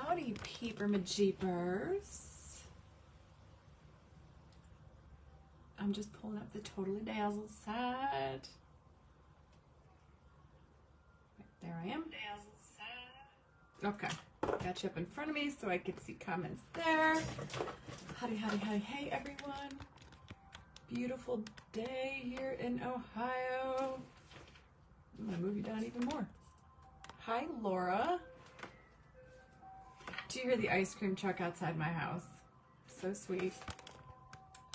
Howdy, peeper majeepers. I'm just pulling up the Totally Dazzled side. There I am. Okay, got you up in front of me so I can see comments there. Howdy, howdy, howdy, hey everyone. Beautiful day here in Ohio. I'm gonna move you down even more. Hi, Laura. Do you hear the ice cream truck outside my house? So sweet.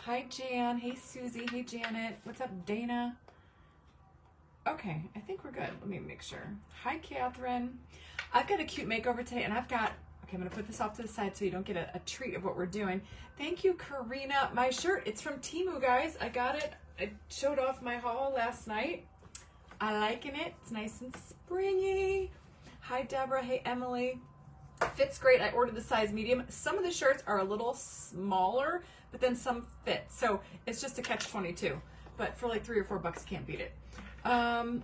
Hi, Jan. Hey, Susie. Hey, Janet. What's up, Dana? Okay, I think we're good. Let me make sure. Hi, Catherine. I've got a cute makeover today, and I've got, okay, I'm going to put this off to the side so you don't get a treat of what we're doing. Thank you, Karina. My shirt, it's from Temu, guys. I got it. I showed off my haul last night. I liking it. It's nice and springy. Hi, Deborah. Hey, Emily. Fits great. I ordered the size medium. Some of the shirts are a little smaller, but then some fit. So it's just a catch-22. But for like $3 or $4, can't beat it. Hi,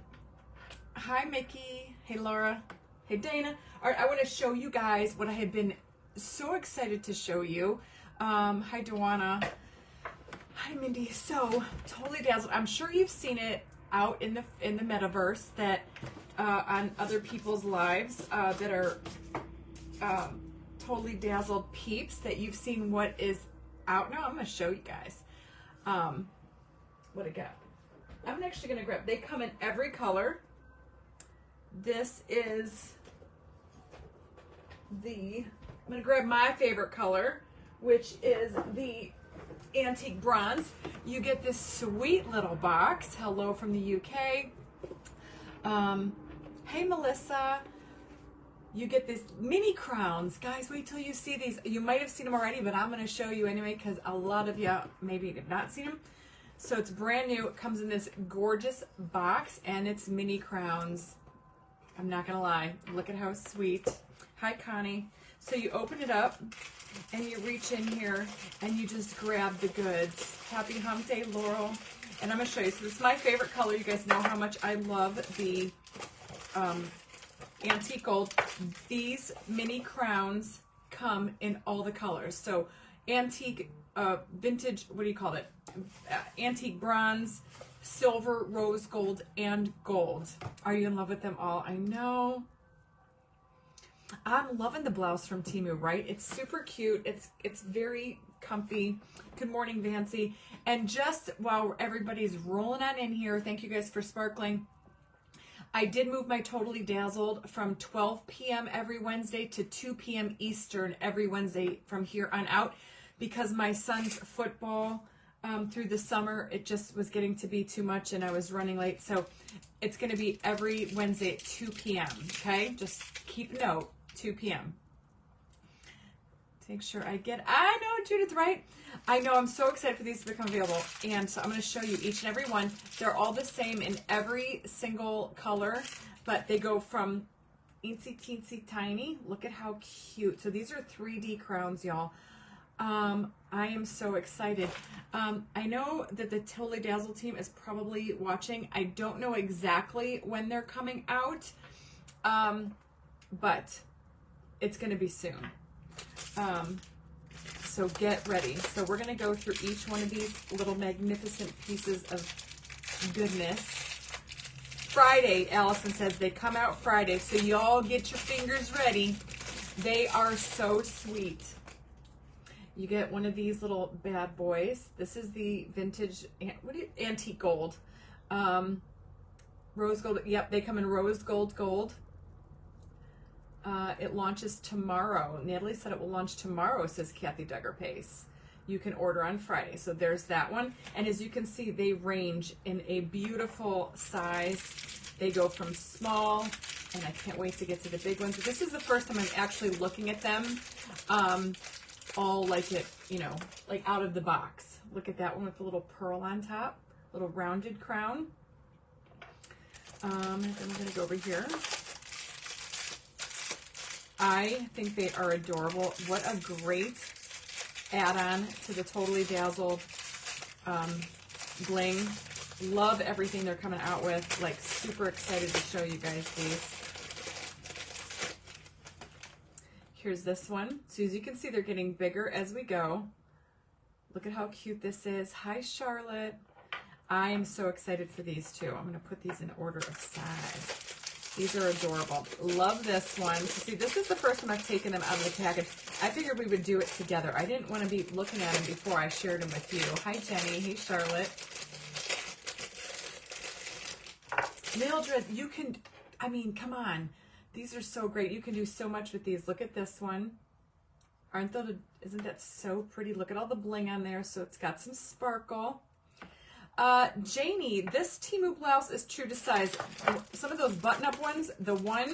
Mickey. Hey, Laura. Hey, Dana. All right, I want to show you guys what I had been so excited to show you. Hi, Dewana. Hi, Mindy. So, Totally Dazzled. I'm sure you've seen it out in the metaverse that on other people's lives that are Totally Dazzled peeps that you've seen what is out now. I'm going to show you guys what I got. I'm actually going to grab, they come in every color. This is I'm going to grab my favorite color, which is the antique bronze. You get this sweet little box. Hello from the UK. Hey, Melissa. You get these mini crowns. Guys, wait till you see these. You might have seen them already, but I'm going to show you anyway because a lot of you maybe have not seen them. So it's brand new. It comes in this gorgeous box, and it's mini crowns. I'm not going to lie. Look at how sweet. Hi, Connie. So you open it up, and you reach in here, and you just grab the goods. Happy Hump Day, Laurel. And I'm going to show you. So this is my favorite color. You guys know how much I love the antique gold. These mini crowns come in all the colors. So antique, vintage, what do you call it? Antique bronze, silver, rose gold, and gold. Are you in love with them all? I know. I'm loving the blouse from Temu, right? It's super cute. It's very comfy. Good morning, Vancy. And just while everybody's rolling on in here, thank you guys for sparkling. I did move my Totally Dazzled from 12 p.m. every Wednesday to 2 p.m. Eastern every Wednesday from here on out because my son's football through the summer, it just was getting to be too much and I was running late. So it's going to be every Wednesday at 2 p.m. Okay, just keep note, 2 p.m. Make sure I know, Judith, right? I know, I'm so excited for these to become available. And so I'm going to show you each and every one. They're all the same in every single color, but they go from eensy teensy tiny. Look at how cute. So these are 3D crowns, y'all. I am so excited. I know that the Totally Dazzle team is probably watching. I don't know exactly when they're coming out, but it's going to be soon. So get ready. So we're going to go through each one of these little magnificent pieces of goodness. Friday, Allison says they come out Friday, so y'all get your fingers ready. They are so sweet. You get one of these little bad boys. This is the vintage, antique gold. Rose gold. Yep, they come in rose gold gold. It launches tomorrow. Natalie said it will launch tomorrow, says Kathy Duggar Pace. You can order on Friday. So there's that one. And as you can see, they range in a beautiful size. They go from small, and I can't wait to get to the big ones. This is the first time I'm actually looking at them all like it, you know, like out of the box. Look at that one with the little pearl on top, little rounded crown. And then I'm going to go over here. I think they are adorable. What a great add-on to the Totally Dazzled bling. Love everything they're coming out with. Like, super excited to show you guys these. Here's this one. So as you can see, they're getting bigger as we go. Look at how cute this is. Hi, Charlotte. I am so excited for these too. I'm going to put these in order of size. These are adorable. Love this one. So see, this is the first time I've taken them out of the package. I figured we would do it together. I didn't want to be looking at them before I shared them with you. Hi, Jenny. Hey, Charlotte. Mildred, you can, I mean, come on. These are so great. You can do so much with these. Look at this one. Isn't that so pretty? Look at all the bling on there. So it's got some sparkle. Janie, this Temu blouse is true to size. Some of those button-up ones, the one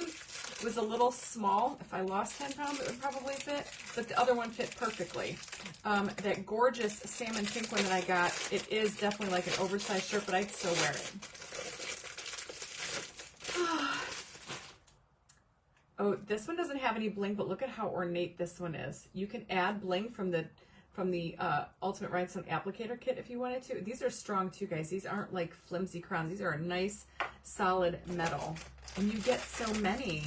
was a little small. If I lost 10 pounds, it would probably fit, but the other one fit perfectly. That gorgeous salmon pink one that I got, it is definitely like an oversized shirt, but I'd still wear it. Oh, this one doesn't have any bling, but look at how ornate this one is. You can add bling from the Ultimate Rhinestone Applicator Kit if you wanted to. These are strong too, guys. These aren't like flimsy crowns. These are a nice, solid metal. And you get so many.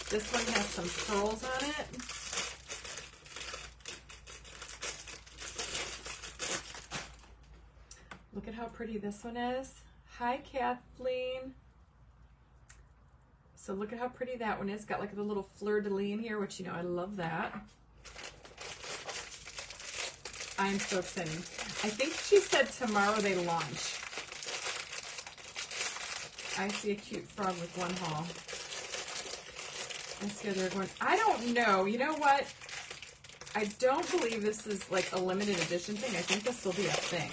This one has some pearls on it. Look at how pretty this one is. Hi, Kathleen. So look at how pretty that one is. Got like a little fleur-de-lis in here, which, you know, I love that. I'm so excited. I think she said tomorrow they launch. I see a cute frog with one haul. Let's go there going. I don't know. You know what? I don't believe this is like a limited edition thing. I think this will be a thing.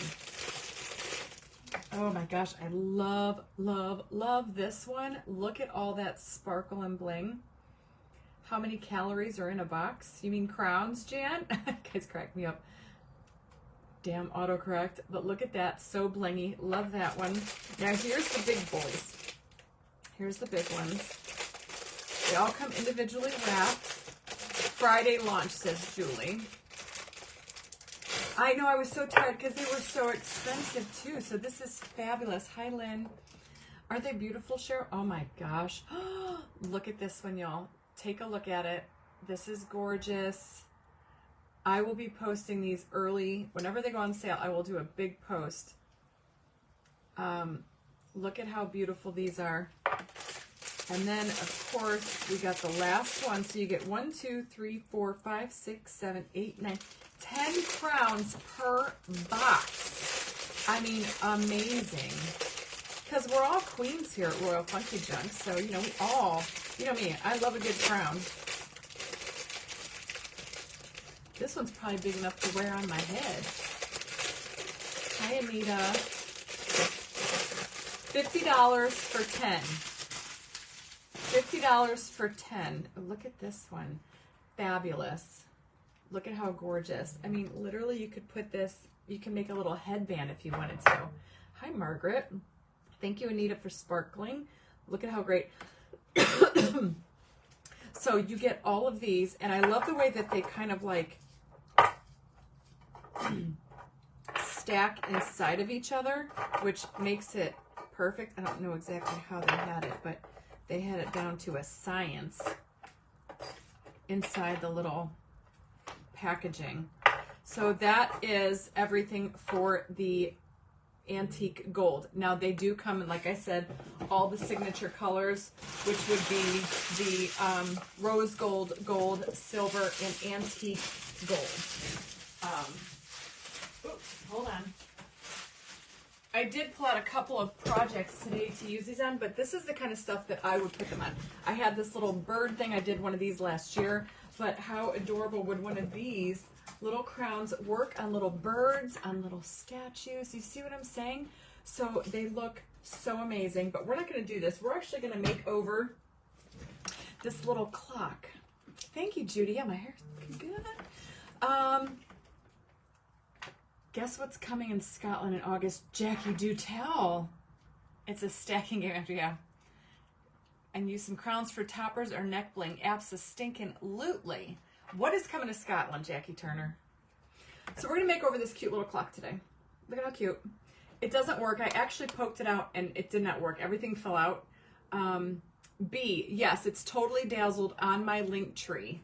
Oh my gosh, I love, love, love this one. Look at all that sparkle and bling. How many calories are in a box? You mean crowns, Jan? Guys crack me up. Damn autocorrect. But look at that, so blingy. Love that one. Now here's the big boys. Here's the big ones. They all come individually wrapped. Friday launch, says Julie. I know, I was so tired because they were so expensive too. So this is fabulous. Hi, Lynn. Aren't they beautiful, Cheryl? Oh my gosh. Look at this one, y'all. Take a look at it. This is gorgeous. I will be posting these early. Whenever they go on sale, I will do a big post. Look at how beautiful these are. And then, of course, we got the last one. So you get 1, 2, 3, 4, 5, 6, 7, 8, 9, 10 crowns per box. I mean, amazing. Because we're all queens here at Royal Funky Junk. So, you know, we all, you know me, I love a good crown. This one's probably big enough to wear on my head. Hi, Anita. $50 for 10. $50 for 10. Oh, look at this one. Fabulous. Look at how gorgeous. I mean, literally you could put this, you can make a little headband if you wanted to. Hi, Margaret. Thank you, Anita, for sparkling. Look at how great. So you get all of these, and I love the way that they kind of like stack inside of each other, which makes it perfect. I don't know exactly how they had it, but they had it down to a science inside the little packaging. So that is everything for the antique gold. Now they do come in, like I said, all the signature colors, which would be the rose gold, gold, silver, and antique gold. Oops, hold on. I did pull out a couple of projects today to use these on, but this is the kind of stuff that I would put them on. I had this little bird thing. I did one of these last year, but how adorable would one of these little crowns work on little birds, on little statues? You see what I'm saying? So they look so amazing, but we're not going to do this. We're actually going to make over this little clock. Thank you, Judy. Yeah, my hair's looking good. Guess what's coming in Scotland in August? Jackie, do tell. It's a stacking game after, yeah. And use some crowns for toppers or neck bling. Abso-stinkin'-lutely. What is coming to Scotland, Jackie Turner? So we're going to make over this cute little clock today. Look at how cute. It doesn't work. I actually poked it out and it did not work. Everything fell out. B, yes, it's totally dazzled on my link tree.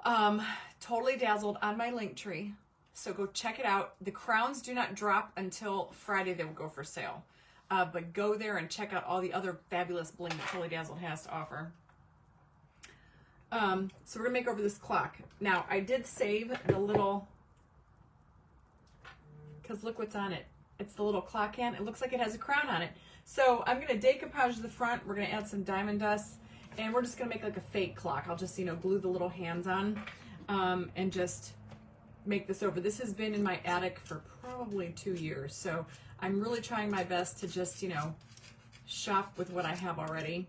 Totally Dazzled on my link tree. So go check it out. The crowns do not drop until Friday. They will go for sale. But go there and check out all the other fabulous bling that Totally Dazzled has to offer. So we're gonna make over this clock. Now I did save the little, because look what's on it. It's the little clock hand. It looks like it has a crown on it. So I'm gonna decoupage the front. We're gonna add some diamond dust, and we're just gonna make like a fake clock. I'll just, you know, glue the little hands on, and just make this over. This has been in my attic for probably 2 years, so I'm really trying my best to just, you know, shop with what I have already.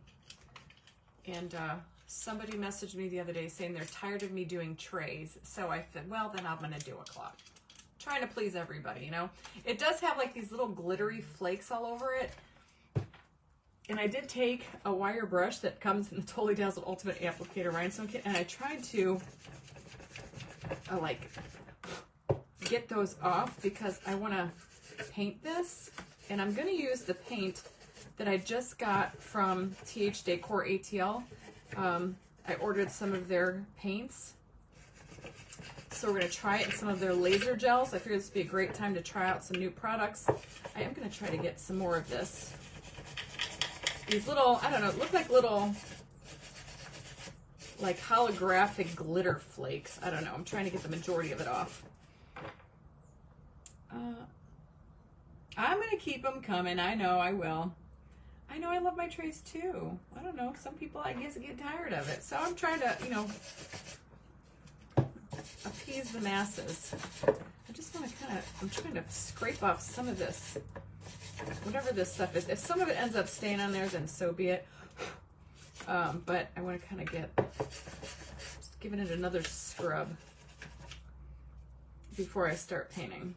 And somebody messaged me the other day saying they're tired of me doing trays, so I said, well, then I'm gonna do a clock. Trying to please everybody, you know. It does have like these little glittery flakes all over it. And I did take a wire brush that comes in the Totally Dazzled Ultimate Applicator Rhinestone Kit, and I tried to like get those off because I want to paint this, and I'm going to use the paint that I just got from TH Decor ATL. I ordered some of their paints, so we're going to try it in some of their laser gels. I figured this would be a great time to try out some new products. I am going to try to get some more of this. These little, I don't know, look like little like holographic glitter flakes. I don't know. I'm trying to get the majority of it off. I'm going to keep them coming. I know I will. I know I love my trays too. I don't know. Some people, I guess, get tired of it. So I'm trying to, you know, appease the masses. I just want to kind of, I'm trying to scrape off some of this, whatever this stuff is. If some of it ends up staying on there, then so be it. But I want to kind of get, just giving it another scrub before I start painting.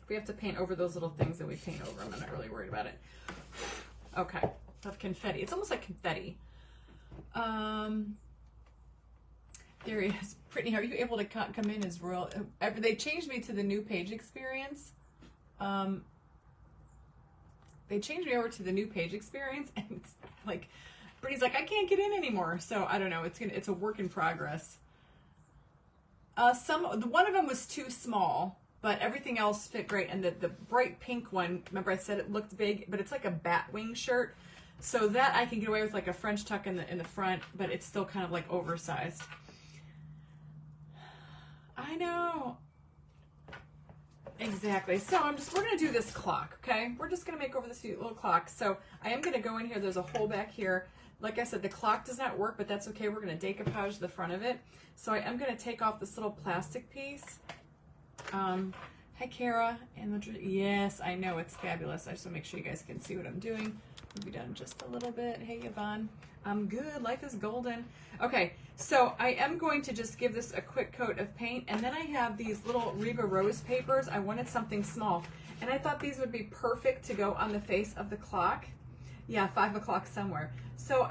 If we have to paint over those little things, then we paint over them. I'm not really worried about it. Okay, I have confetti. It's almost like confetti. There he is. Brittany, are you able to come in as Royal? They changed me to the new page experience. They changed me over to the new page experience, and it's like, Brittany's like, I can't get in anymore. So I don't know. It's a work in progress. One of them was too small, but everything else fit great. And the bright pink one, remember I said it looked big, but it's like a bat wing shirt. So that I can get away with like a French tuck in the front, but it's still kind of like oversized. I know. Exactly. So we're going to do this clock, okay? We're just going to make over this little clock. So I am going to go in here. There's a hole back here. Like I said, the clock does not work, but that's okay. We're going to decoupage the front of it. So I am going to take off this little plastic piece. Hi, Kara. And yes, I know it's fabulous. I just want to make sure you guys can see what I'm doing. We'll be done just a little bit. Hey, Yvonne. I'm good. Life is golden. Okay, so I am going to just give this a quick coat of paint, and then I have these little Reba Rose papers. I wanted something small, and I thought these would be perfect to go on the face of the clock. Yeah, 5 o'clock somewhere. So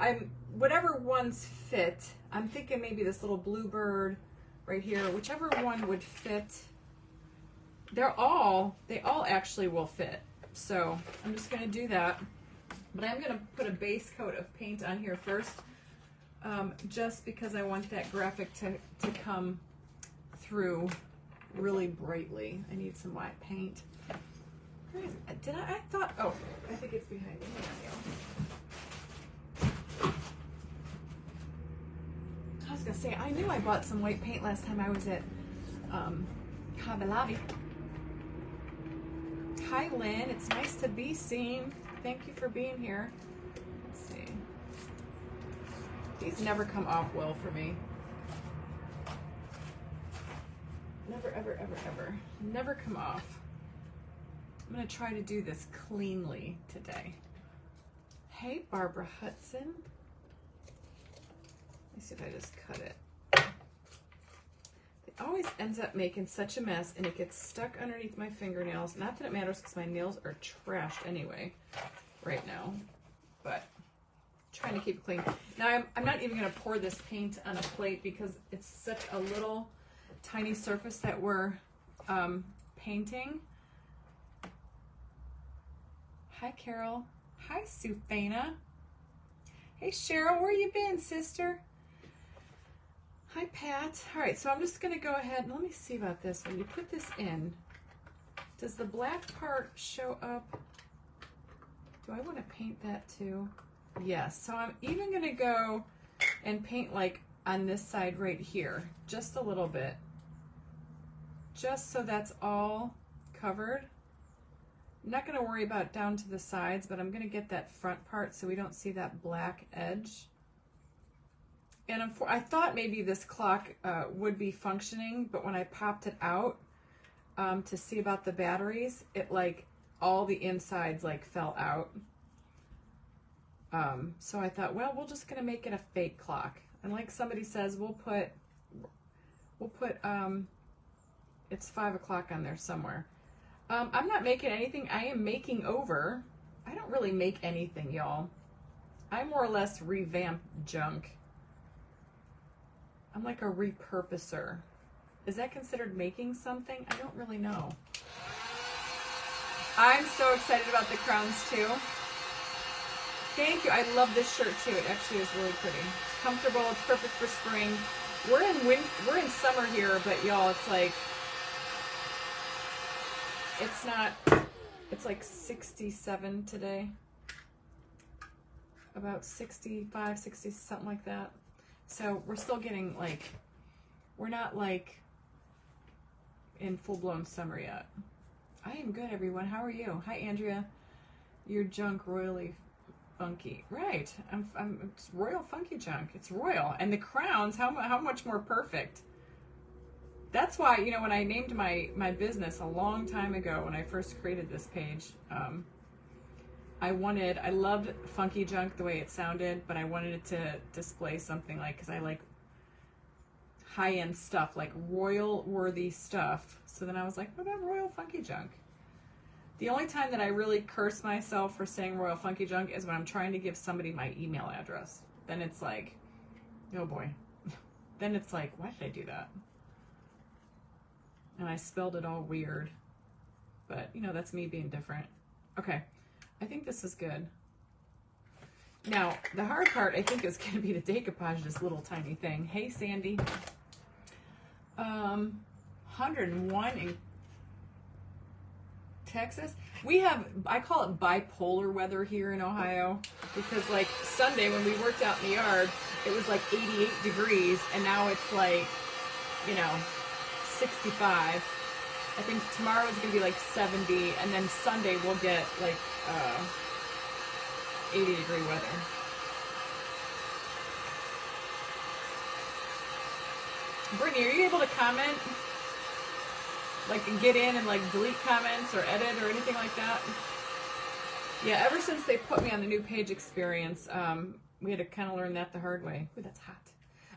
whatever ones fit, I'm thinking maybe this little bluebird right here, whichever one would fit. They all actually will fit. So I'm just going to do that. But I'm going to put a base coat of paint on here first, just because I want that graphic to come through really brightly. I need some white paint. Where is it? Did I thought, oh, I think it's behind me. I was going to say, I knew I bought some white paint last time I was at Hobby Lobby. Hi, Lynn. It's nice to be seen. Thank you for being here. Let's see. These never come off well for me. Never, ever, ever, ever. Never come off. I'm going to try to do this cleanly today. Hey, Barbara Hudson. Let me see if I just cut it. It always ends up making such a mess, and it gets stuck underneath my fingernails. Not that it matters, because my nails are trashed anyway right now, but trying to keep it clean. Now I'm not even going to pour this paint on a plate because it's such a little tiny surface that we're painting. Hi, Carol. Hi, Sufana. Hey, Cheryl, where you been, sister? Hi, Pat. All right, so I'm just going to go ahead and let me see about this. When you put this in, does the black part show up? Do I want to paint that too? Yes, so I'm even going to go and paint like on this side right here, just a little bit. Just so that's all covered. I'm not going to worry about down to the sides, but I'm going to get that front part so we don't see that black edge. And I thought maybe this clock would be functioning, but when I popped it out to see about the batteries, it like all the insides like fell out. So I thought, well, we're just gonna make it a fake clock. And like somebody says, we'll put it's 5 o'clock on there somewhere. I'm not making anything. I am making over. I don't really make anything, y'all. I more or less revamp junk. I'm like a repurposer. Is that considered making something? I don't really know. I'm so excited about the crowns too. Thank you. I love this shirt too. It actually is really pretty. It's comfortable. It's perfect for spring. We're in summer here, but y'all, it's like it's like 67 today. About 65, 60, something like that. So we're still getting like, we're not like in full-blown summer yet. I am good, everyone. How are you? Hi, Andrea. Your junk royally funky. Right. It's royal funky junk. It's royal. And the crowns, how much more perfect. That's why, you know, when I named my business a long time ago, when I first created this page, I loved funky junk the way it sounded, but I wanted it to display something like, because I like high-end stuff, like royal-worthy stuff. So then I was like, what about royal funky junk? The only time that I really curse myself for saying royal funky junk is when I'm trying to give somebody my email address. Then it's like, oh boy. Then it's like, why did I do that? And I spelled it all weird. But, you know, that's me being different. Okay. I think this is good. Now, the hard part, I think, is going to be to decoupage this little tiny thing. Hey, Sandy. 101 in Texas. We have, I call it bipolar weather here in Ohio, because like Sunday when we worked out in the yard, it was like 88 degrees, and now it's like, you know, 65. I think tomorrow is going to be like 70, and then Sunday we'll get like 80-degree weather. Brittany, are you able to comment? Like get in and like delete comments or edit or anything like that? Yeah, ever since they put me on the new page experience, we had to kind of learn that the hard way. Ooh, that's hot.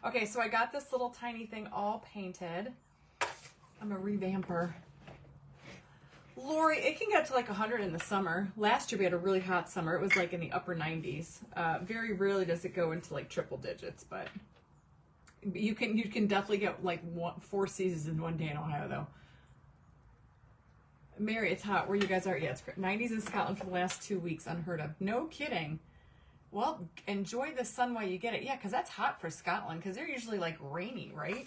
Okay, so I got this little tiny thing all painted. I'm a revamper. Lori, it can get to like 100 in the summer. Last year we had a really hot summer. It was like in the upper 90s. Very rarely does it go into like triple digits, but you can definitely get like 4 seasons in one day in Ohio though. Mary, it's hot where you guys are. Yeah, it's 90s in Scotland for the last 2 weeks. Unheard of. No kidding. Well, enjoy the sun while you get it. Yeah, because that's hot for Scotland, because they're usually like rainy, right?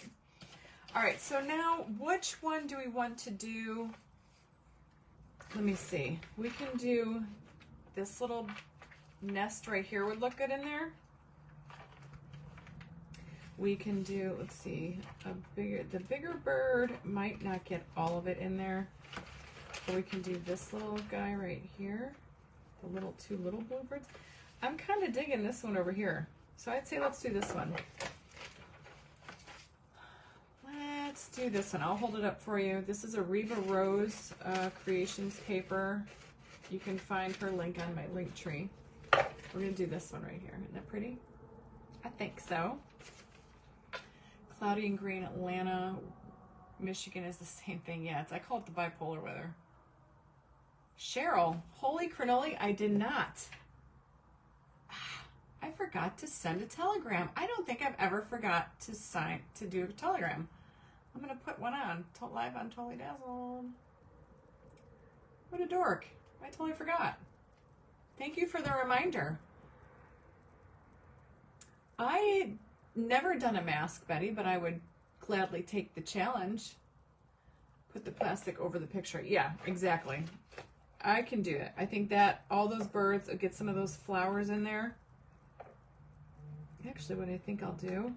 All right, so now which one do we want to do? Let me see. We can do this little nest right here would look good in there. We can do, let's see, the bigger bird might not get all of it in there. Or we can do this little guy right here. The two little bluebirds. I'm kind of digging this one over here. So I'd say let's do this one. Let's do this one. I'll hold it up for you. This is a Reva Rose Creations paper. You can find her link on my link tree. We're going to do this one right here. Isn't that pretty? I think so. Cloudy and green. Atlanta, Michigan is the same thing. Yeah, I call it the bipolar weather. Cheryl, holy cannoli, I did not. I forgot to send a telegram. I don't think I've ever forgot to do a telegram. I'm going to put one on. Live on Totally Dazzled. What a dork. I totally forgot. Thank you for the reminder. I never done a mask, Betty, but I would gladly take the challenge. Put the plastic over the picture. Yeah, exactly. I can do it. I think that all those birds, get some of those flowers in there. Actually, what I think I'll do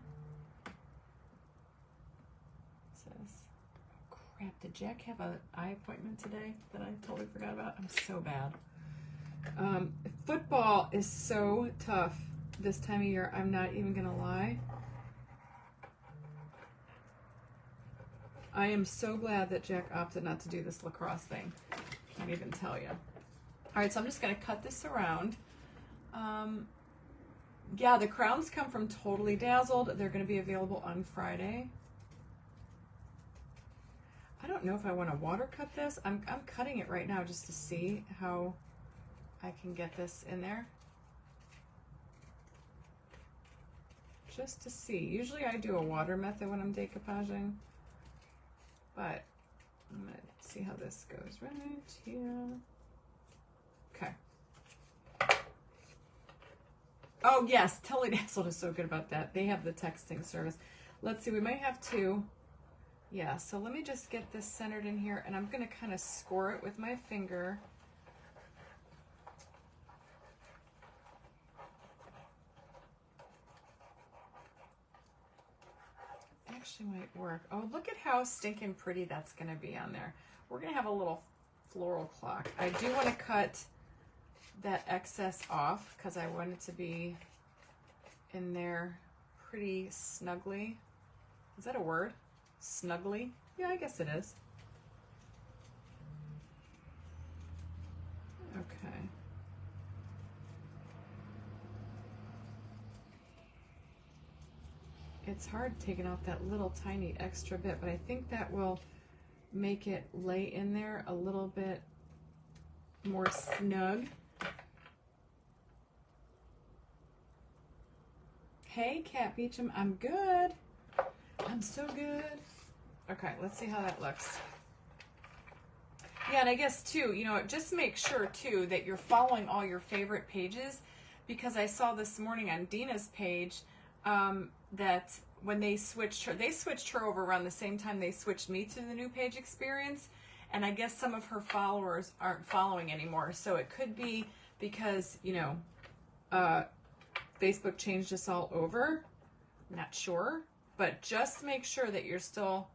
says, oh crap, did Jack have an eye appointment today that I totally forgot about? I'm so bad. Football is so tough this time of year. I'm not even gonna lie. I am so glad that Jack opted not to do this lacrosse thing. Can't even tell you. All right, so I'm just gonna cut this around. Yeah, the crowns come from Totally Dazzled. They're gonna be available on Friday. I don't know if I want to water cut this. I'm cutting it right now just to see how I can get this in there. Just to see. Usually I do a water method when I'm decoupaging. But I'm going to see how this goes right here. Okay. Oh, yes. Totally Dazzled is so good about that. They have the texting service. Let's see. We might have to. Yeah, so let me just get this centered in here, and I'm going to kind of score it with my finger. Actually might work. Oh, look at how stinking pretty that's going to be on there. We're going to have a little floral clock. I do want to cut that excess off because I want it to be in there pretty snugly. Is that a word? Snugly? Yeah, I guess it is. Okay. It's hard taking off that little tiny extra bit, but I think that will make it lay in there a little bit more snug. Hey, Cat Beecham, I'm good. I'm so good. Okay, let's see how that looks. Yeah, and I guess too, you know, just make sure too that you're following all your favorite pages, because I saw this morning on Dina's page that when they switched her over around the same time they switched me to the new page experience, and I guess some of her followers aren't following anymore. So it could be because, you know, Facebook changed us all over. Not sure. But just make sure that you're still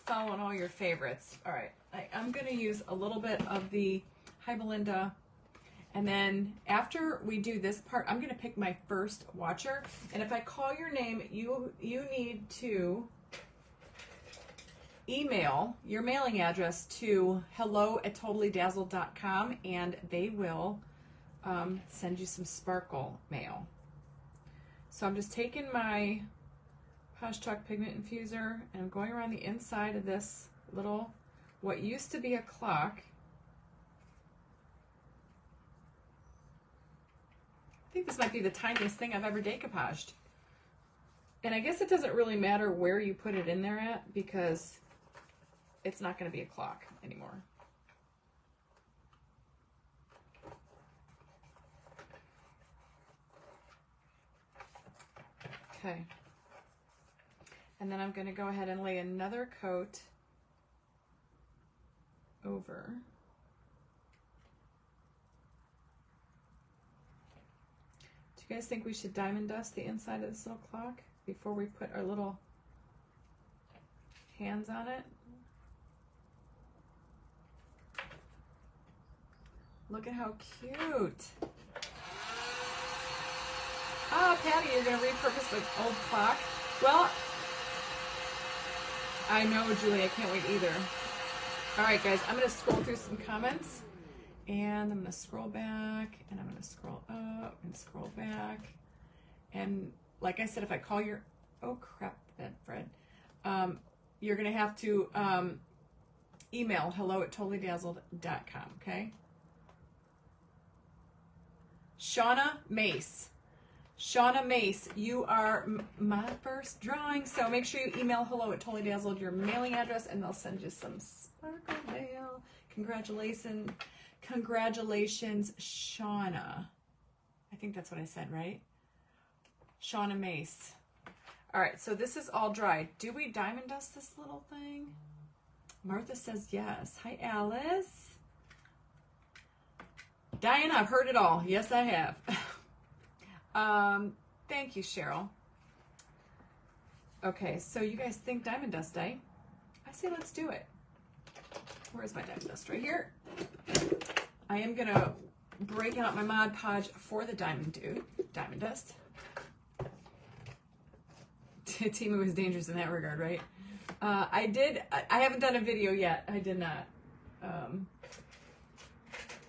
following all your favorites. All right, I'm going to use a little bit of the Hi Belinda, and then after we do this part, I'm going to pick my first watcher. And if I call your name, you need to email your mailing address to hello@totallydazzled.com, and they will send you some sparkle mail. So I'm just taking my Posh Chalk Pigment Infuser, and I'm going around the inside of this little, what used to be a clock. I think this might be the tiniest thing I've ever decoupaged. And I guess it doesn't really matter where you put it in there at, because it's not going to be a clock anymore. Okay. And then I'm going to go ahead and lay another coat over. Do you guys think we should diamond dust the inside of this little clock before we put our little hands on it? Look at how cute. Ah, Patty, you're going to repurpose the old clock? Well, I know, Julie, I can't wait either. All right, guys, I'm going to scroll through some comments, and I'm going to scroll back, and I'm going to scroll up and scroll back. And like I said, if I call your, oh crap, that Fred, you're going to have to email hello@totallydazzled.com, okay? Shauna Mace. Shauna Mace, you are my first drawing, so make sure you email hello@totallydazzled, your mailing address, and they'll send you some sparkle mail. Congratulations, Shauna. I think that's what I said, right? Shauna Mace. All right, so this is all dry. Do we diamond dust this little thing? Martha says yes. Hi, Alice. Diana, I've heard it all. Yes, I have. Thank you, Cheryl. Okay, so you guys think diamond dust day? I say let's do it. Where's my diamond dust? Right here. I am going to break out my Mod Podge for the diamond dust. Timu is dangerous in that regard, right? I haven't done a video yet. I did not.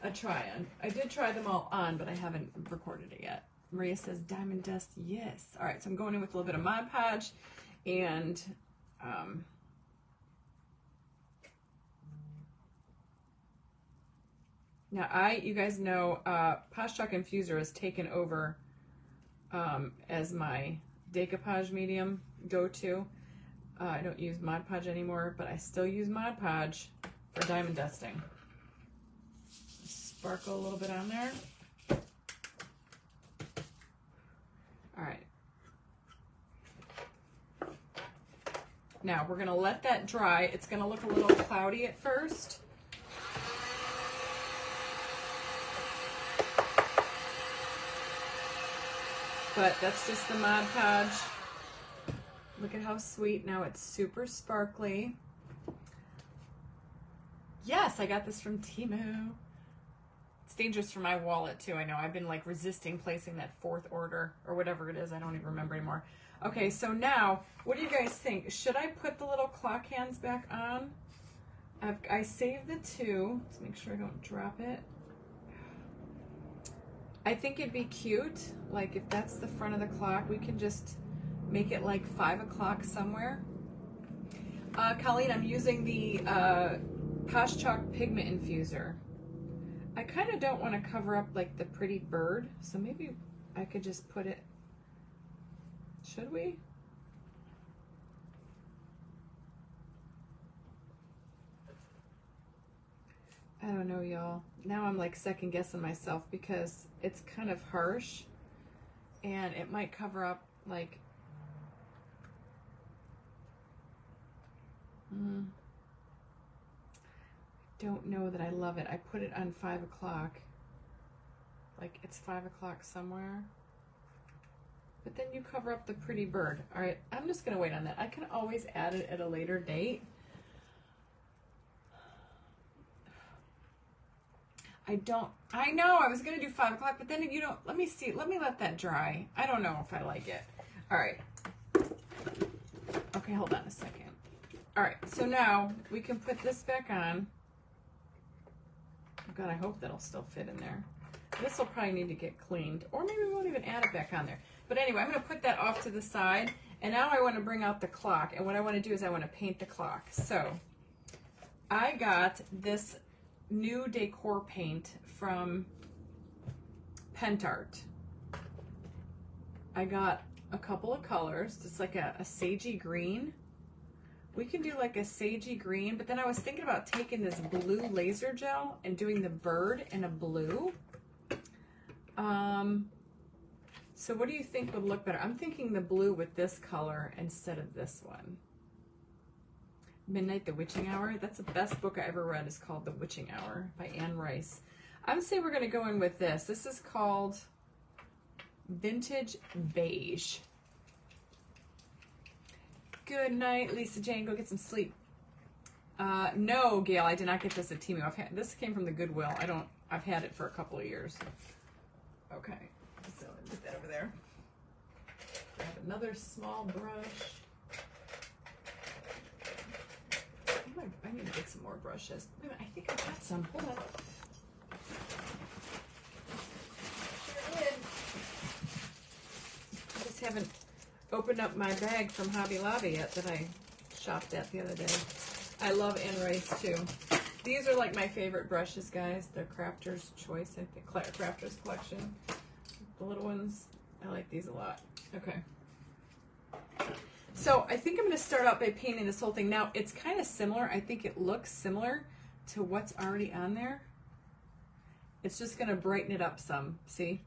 A try on. I did try them all on, but I haven't recorded it yet. Maria says diamond dust, yes. All right, so I'm going in with a little bit of Mod Podge and now you guys know Posh Chalk Infuser has taken over as my decoupage medium go-to. I don't use Mod Podge anymore, but I still use Mod Podge for diamond dusting. Sparkle a little bit on there. All right. Now we're gonna let that dry. It's gonna look a little cloudy at first. But that's just the Mod Podge. Look at how sweet. Now it's super sparkly. Yes, I got this from Temu. It's dangerous for my wallet too. I know I've been like resisting placing that 4th order or whatever it is. I don't even remember anymore. Okay, so now, what do you guys think? Should I put the little clock hands back on? I saved the 2. Let's make sure I don't drop it. I think it'd be cute, like if that's the front of the clock, we can just make it like 5 o'clock somewhere. Colleen, I'm using the Posh Chalk Pigment Infuser. I kind of don't want to cover up like the pretty bird, so maybe I could just put it, should we? I don't know, y'all. Now I'm like second guessing myself because it's kind of harsh and it might cover up like, don't know that I love it. I put it on 5 o'clock. Like it's 5 o'clock somewhere. But then you cover up the pretty bird. All right, I'm just gonna wait on that. I can always add it at a later date. I know I was gonna do 5 o'clock, but then you don't, let me see, let me let that dry. I don't know if I like it. All right. Okay, hold on a second. All right, so now we can put this back on. Oh God, I hope that'll still fit in there. This will probably need to get cleaned, or maybe we won't even add it back on there. But anyway, I'm gonna put that off to the side, and now I wanna bring out the clock, and what I wanna do is I wanna paint the clock. So, I got this new decor paint from Pentart. I got a couple of colors. It's like a sagey green. We can do like a sagey green, but then I was thinking about taking this blue laser gel and doing the bird in a blue. So what do you think would look better? I'm thinking the blue with this color instead of this one. Midnight, the Witching Hour. That's the best book I ever read. Is called The Witching Hour by Anne Rice. I would say we're going to go in with this. This is called Vintage Beige. Good night, Lisa Jane. Go get some sleep. No, Gail, I did not get this at Temu. This came from the Goodwill. I've had it for a couple of years. Okay, so put that over there. Grab another small brush. I need to get some more brushes. Wait a minute, I think I got some. Hold on. Sure did. I just haven't opened up my bag from Hobby Lobby yet that I shopped at the other day. I love Anne Rice too. These are like my favorite brushes, guys. They're Crafter's Choice, I think. Crafter's Collection. The little ones. I like these a lot. Okay. So I think I'm going to start out by painting this whole thing. Now, it's kind of similar. I think it looks similar to what's already on there. It's just going to brighten it up some. See?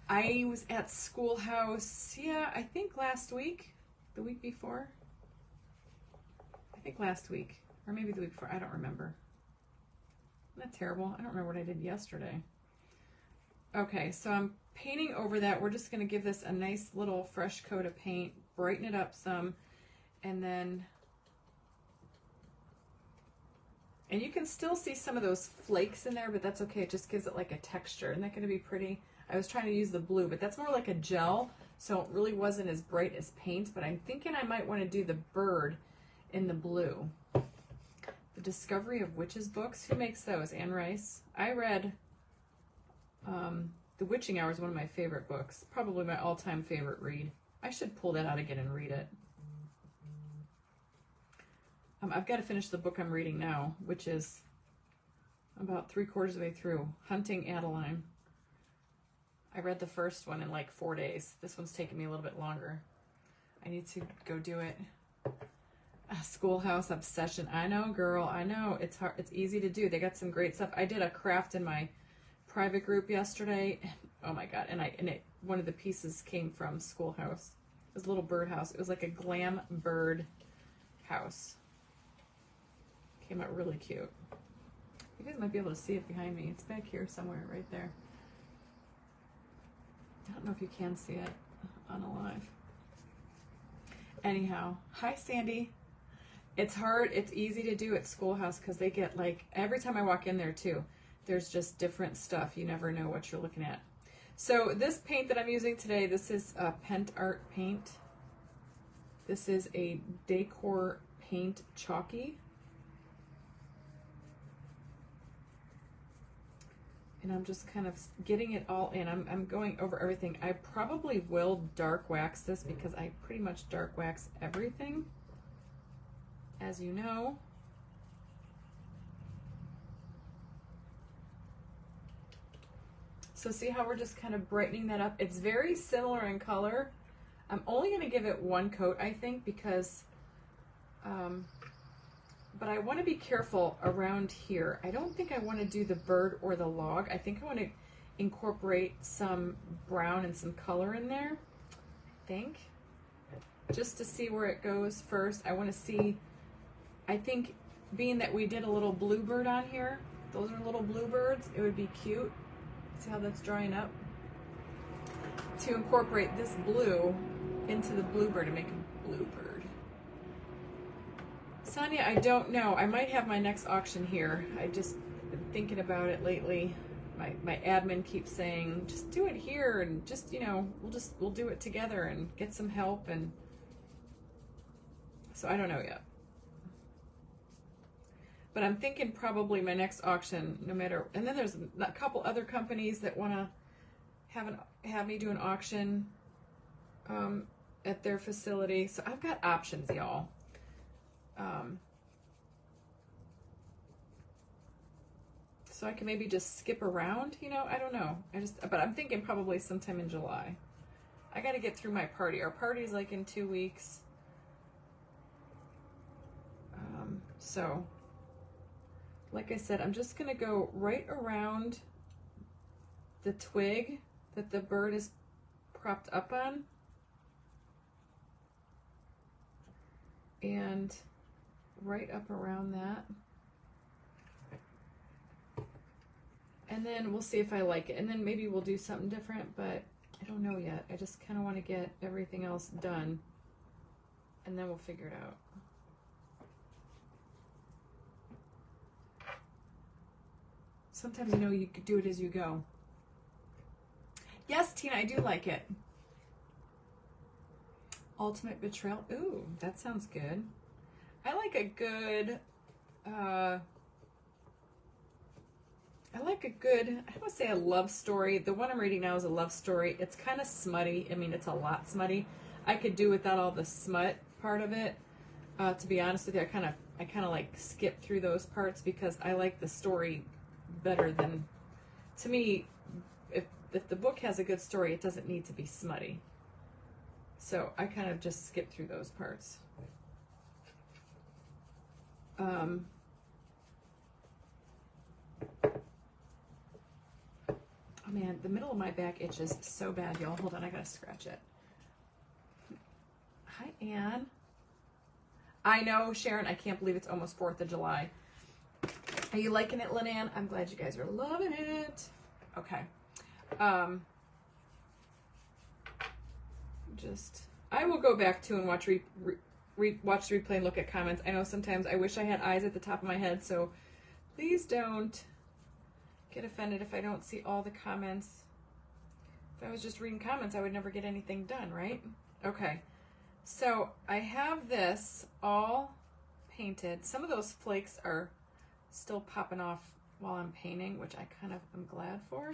I was at Schoolhouse, yeah, I think last week, the week before. I think last week, or maybe the week before, I don't remember. Isn't that terrible? I don't remember what I did yesterday. Okay, so I'm painting over that. We're just going to give this a nice little fresh coat of paint, brighten it up some, and then... And you can still see some of those flakes in there, but that's okay. It just gives it like a texture. Isn't that going to be pretty? I was trying to use the blue, but that's more like a gel, so it really wasn't as bright as paint, but I'm thinking I might want to do the bird in the blue. The Discovery of Witches books. Who makes those? Anne Rice. I read The Witching Hour is one of my favorite books. Probably my all-time favorite read. I should pull that out again and read it. I've got to finish the book I'm reading now, which is about 3/4 of the way through. Hunting Adeline. I read the first one in like 4 days. This one's taking me a little bit longer. I need to go do it. A Schoolhouse Obsession. I know, girl. I know. It's hard. It's easy to do. They got some great stuff. I did a craft in my private group yesterday. Oh my god! One of the pieces came from Schoolhouse. It was a little birdhouse. It was like a glam bird house. Came out really cute. You guys might be able to see it behind me. It's back here somewhere, right there. I don't know if you can see it on a live. Anyhow, hi Sandy. It's hard. It's easy to do at Schoolhouse because they get like, every time I walk in there too, there's just different stuff. You never know what you're looking at. So this paint that I'm using today, this is a Pent Art paint. This is a Decor Paint Chalky. And I'm just kind of getting it all in. I'm going over everything. I probably will dark wax this because I pretty much dark wax everything, as you know. So see how we're just kind of brightening that up? It's very similar in color. I'm only going to give it one coat, I think, because but I want to be careful around here. I don't think I want to do the bird or the log. I think I want to incorporate some brown and some color in there, I think. Just to see where it goes first. I want to see, I think being that we did a little bluebird on here, those are little bluebirds, it would be cute. See how that's drying up? To incorporate this blue into the bluebird and make a bluebird. Sonia, I don't know. I might have my next auction here. I just been thinking about it lately. My admin keeps saying, just do it here and just, you know, we'll do it together and get some help, and so I don't know yet. But I'm thinking probably my next auction, no matter, and then there's a couple other companies that want to have me do an auction at their facility. So I've got options, y'all. So I can maybe just skip around, you know, I don't know. But I'm thinking probably sometime in July. I got to get through my party. Our party's like in 2 weeks. So, like I said, I'm just going to go right around the twig that the bird is propped up on. And right up around that. And then we'll see if I like it. And then maybe we'll do something different, but I don't know yet. I just kind of want to get everything else done, and then we'll figure it out. Sometimes, you know, you could do it as you go. Yes, Tina, I do like it. Ultimate Betrayal. Ooh, that sounds good. I like a good, I would say a love story. The one I'm reading now is a love story. It's kind of smutty. I mean, it's a lot smutty. I could do without all the smut part of it. To be honest with you, I kind of like skip through those parts because I like the story better than, to me, if the book has a good story, it doesn't need to be smutty. So I kind of just skip through those parts. Oh man, the middle of my back itches so bad, y'all. Hold on, I gotta scratch it. Hi, Anne. I know, Sharon, I can't believe it's almost 4th of July. Are you liking it, Lynn? I'm glad you guys are loving it. Okay. I will go back to and watch watch the replay and look at comments. I know sometimes I wish I had eyes at the top of my head, so please don't get offended if I don't see all the comments. If I was just reading comments, I would never get anything done, right? Okay. So I have this all painted. Some of those flakes are still popping off while I'm painting, which I kind of am glad for.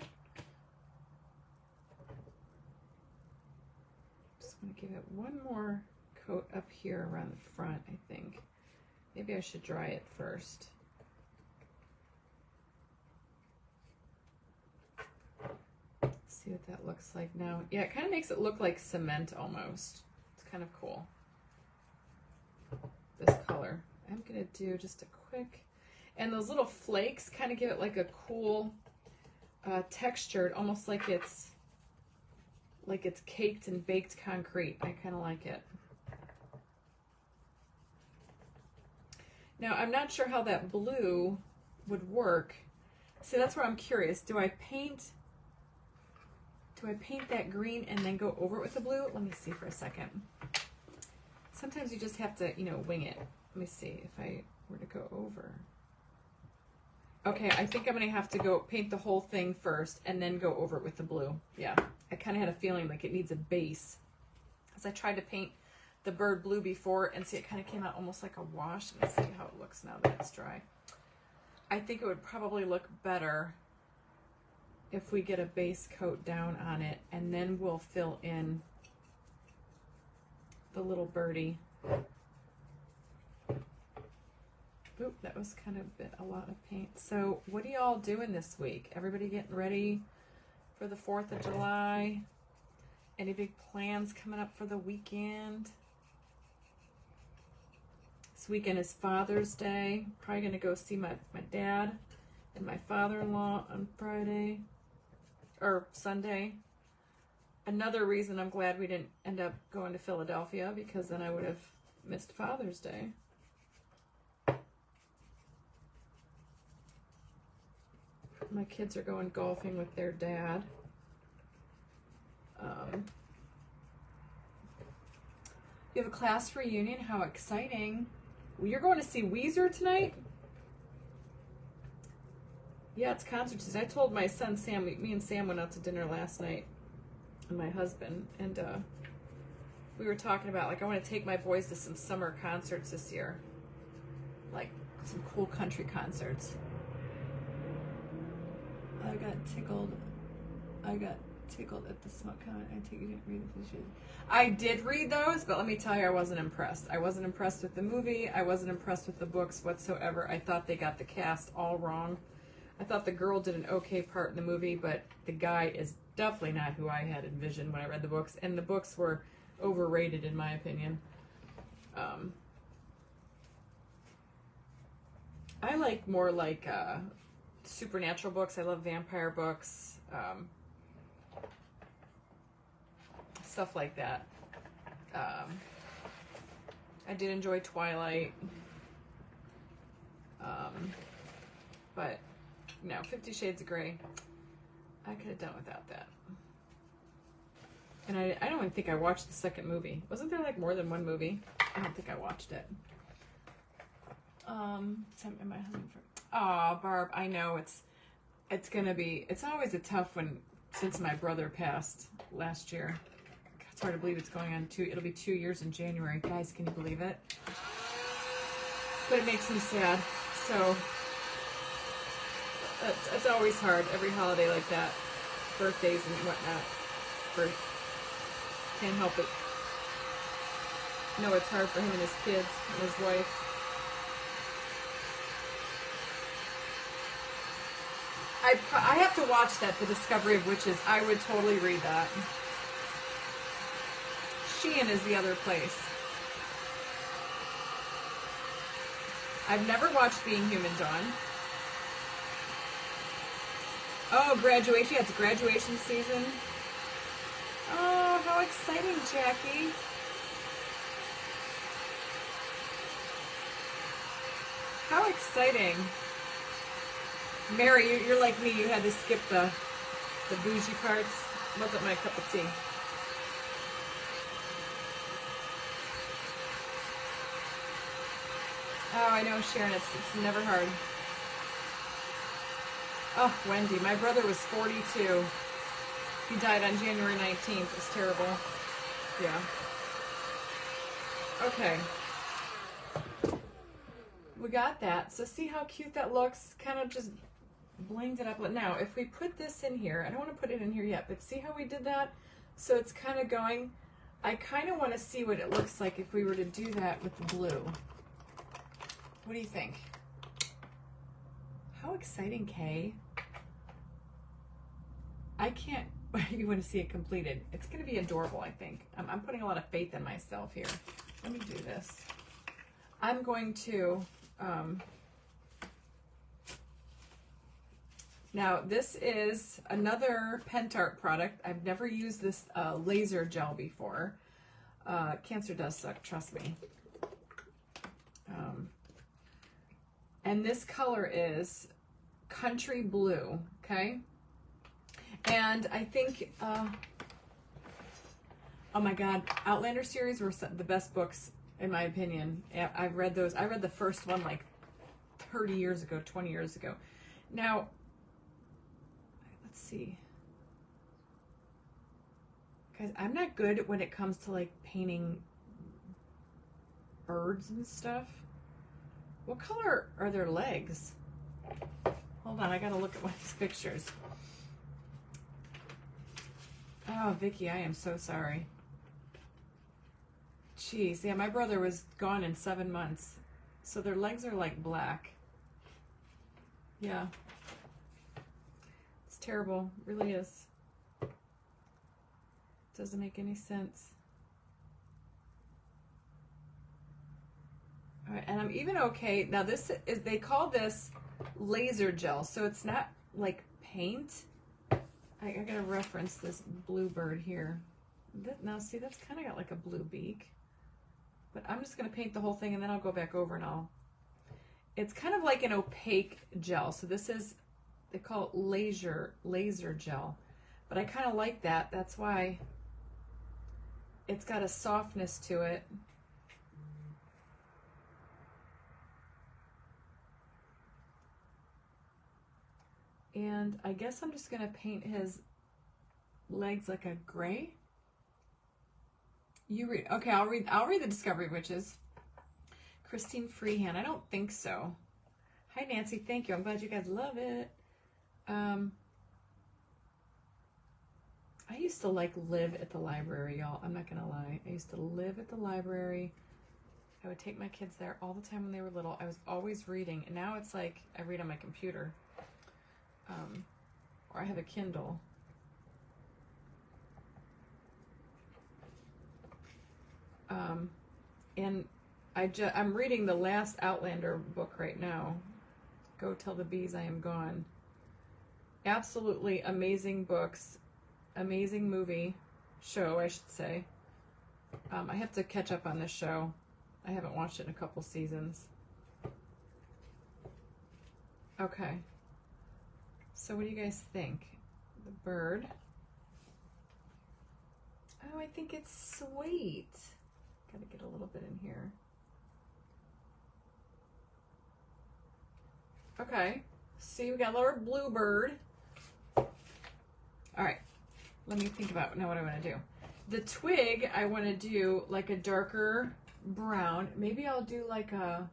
Just want to give it one more coat up here around the front, I think. Maybe I should dry it first. Let's see what that looks like now. Yeah, it kind of makes it look like cement almost. It's kind of cool. This color. I'm going to do just a quick, and those little flakes kind of give it like a cool texture, almost like it's caked and baked concrete. I kind of like it. Now, I'm not sure how that blue would work. See, that's where I'm curious. Do I paint that green and then go over it with the blue? Let me see for a second. Sometimes you just have to, wing it. Let me see if I were to go over. Okay, I think I'm going to have to go paint the whole thing first and then go over it with the blue. Yeah, I kind of had a feeling like it needs a base. As I tried to paint the bird blue before, and see, it kind of came out almost like a wash. Let's see how it looks now that it's dry. I think it would probably look better if we get a base coat down on it, and then we'll fill in the little birdie. Oop, that was kind of a lot of paint. So what are y'all doing this week? Everybody getting ready for the 4th of July? Any big plans coming up for the weekend? This weekend is Father's Day. Probably going to go see my dad and my father-in-law on Friday or Sunday. Another reason I'm glad we didn't end up going to Philadelphia, because then I would have missed Father's Day. My kids are going golfing with their dad. You have a class reunion? How exciting. Well, you're going to see Weezer tonight? Yeah, it's concert season. I told my son Sam, me and Sam went out to dinner last night, and my husband, and we were talking about, like, I want to take my boys to some summer concerts this year. Like, some cool country concerts. I got tickled at the smoke comment. I take you didn't read the pictures. I did read those, but let me tell you, I wasn't impressed. I wasn't impressed with the movie. I wasn't impressed with the books whatsoever. I thought they got the cast all wrong. I thought the girl did an okay part in the movie, but the guy is definitely not who I had envisioned when I read the books, and the books were overrated in my opinion. I like more like supernatural books. I love vampire books, stuff like that. I did enjoy Twilight, but no, 50 Shades of Grey, I could have done without that. And I don't even think I watched the second movie. Wasn't there like more than one movie? I don't think I watched it. My husband. Aw, Barb, I know it's gonna be. It's always a tough one since my brother passed last year. It's hard to believe it's going on it'll be 2 years in January. Guys, can you believe it? But it makes me sad. So it's always hard. Every holiday like that, birthdays and whatnot. Can't help it. No, it's hard for him and his kids and his wife. I have to watch that, The Discovery of Witches. I would totally read that. Sheehan is the other place. I've never watched Being Human, Dawn. Oh, graduation. Yeah, it's graduation season. Oh, how exciting, Jackie. How exciting. Mary, you're like me. You had to skip the bougie parts. Wasn't my cup of tea. Oh, I know, Sharon. It's never hard. Oh, Wendy. My brother was 42. He died on January 19th. It's terrible. Yeah. Okay. We got that. So see how cute that looks? Kind of just blinged it up. Now, if we put this in here, I don't want to put it in here yet, but see how we did that? So it's kind of going, I kind of want to see what it looks like if we were to do that with the blue. What do you think? How exciting, Kay. I can't, you want to see it completed. It's going to be adorable, I think. I'm putting a lot of faith in myself here. Let me do this. I'm going to, now this is another Pentart product. I've never used this laser gel before. Cancer does suck, trust me. And this color is Country Blue, okay? And I think, oh my God, Outlander series were the best books, in my opinion. I've read those. I read the first one like 30 years ago, 20 years ago. Now, let's see. Guys, I'm not good when it comes to like painting birds and stuff. What color are their legs? Hold on, I gotta look at one of these pictures. Oh, Vicky, I am so sorry. Jeez, yeah, my brother was gone in 7 months. So their legs are like black. Yeah. It's terrible, it really is. Doesn't make any sense. All right, and I'm even okay. Now this is, they call this laser gel, so it's not like paint. I gotta reference this bluebird here. Now see, that's kind of got like a blue beak. But I'm just gonna paint the whole thing and then I'll go back over and it's kind of like an opaque gel. So this is, they call it laser gel. But I kind of like that. That's why it's got a softness to it. And I guess I'm just gonna paint his legs like a gray. You read, okay, I'll read the Discovery Witches. Christine Freehand, I don't think so. Hi Nancy, thank you. I'm glad you guys love it. I used to like live at the library, y'all. I'm not gonna lie. I used to live at the library. I would take my kids there all the time when they were little. I was always reading, and now it's like I read on my computer. Or I have a Kindle. And I'm reading the last Outlander book right now. Go Tell the Bees I Am Gone. Absolutely amazing books. Amazing movie. Show, I should say. I have to catch up on this show. I haven't watched it in a couple seasons. Okay. So what do you guys think? The bird. Oh, I think it's sweet. Gotta get a little bit in here. Okay. See, we got a little bluebird. All right. Let me think about now what I want to do. The twig, I want to do like a darker brown. Maybe I'll do like a...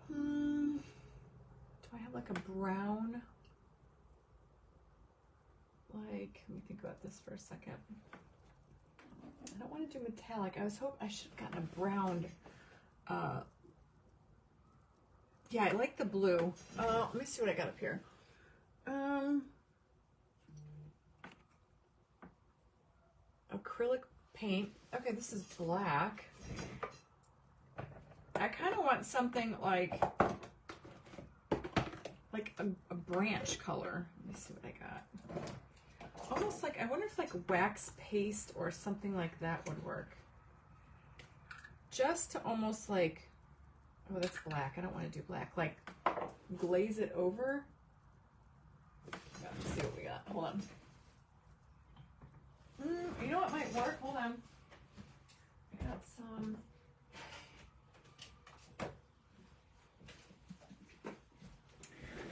do I have like a brown? Like, let me think about this for a second. I don't want to do metallic. I should have gotten a brown. Yeah, I like the blue. Let me see what I got up here. Acrylic paint. Okay, this is black. I kind of want something like, like a branch color. Let me see what I got. Almost like, I wonder if like wax paste or something like that would work. Just to almost like, oh, that's black. I don't want to do black. Like glaze it over. Let's see what we got. Hold on. You know what might work? Hold on. I got some.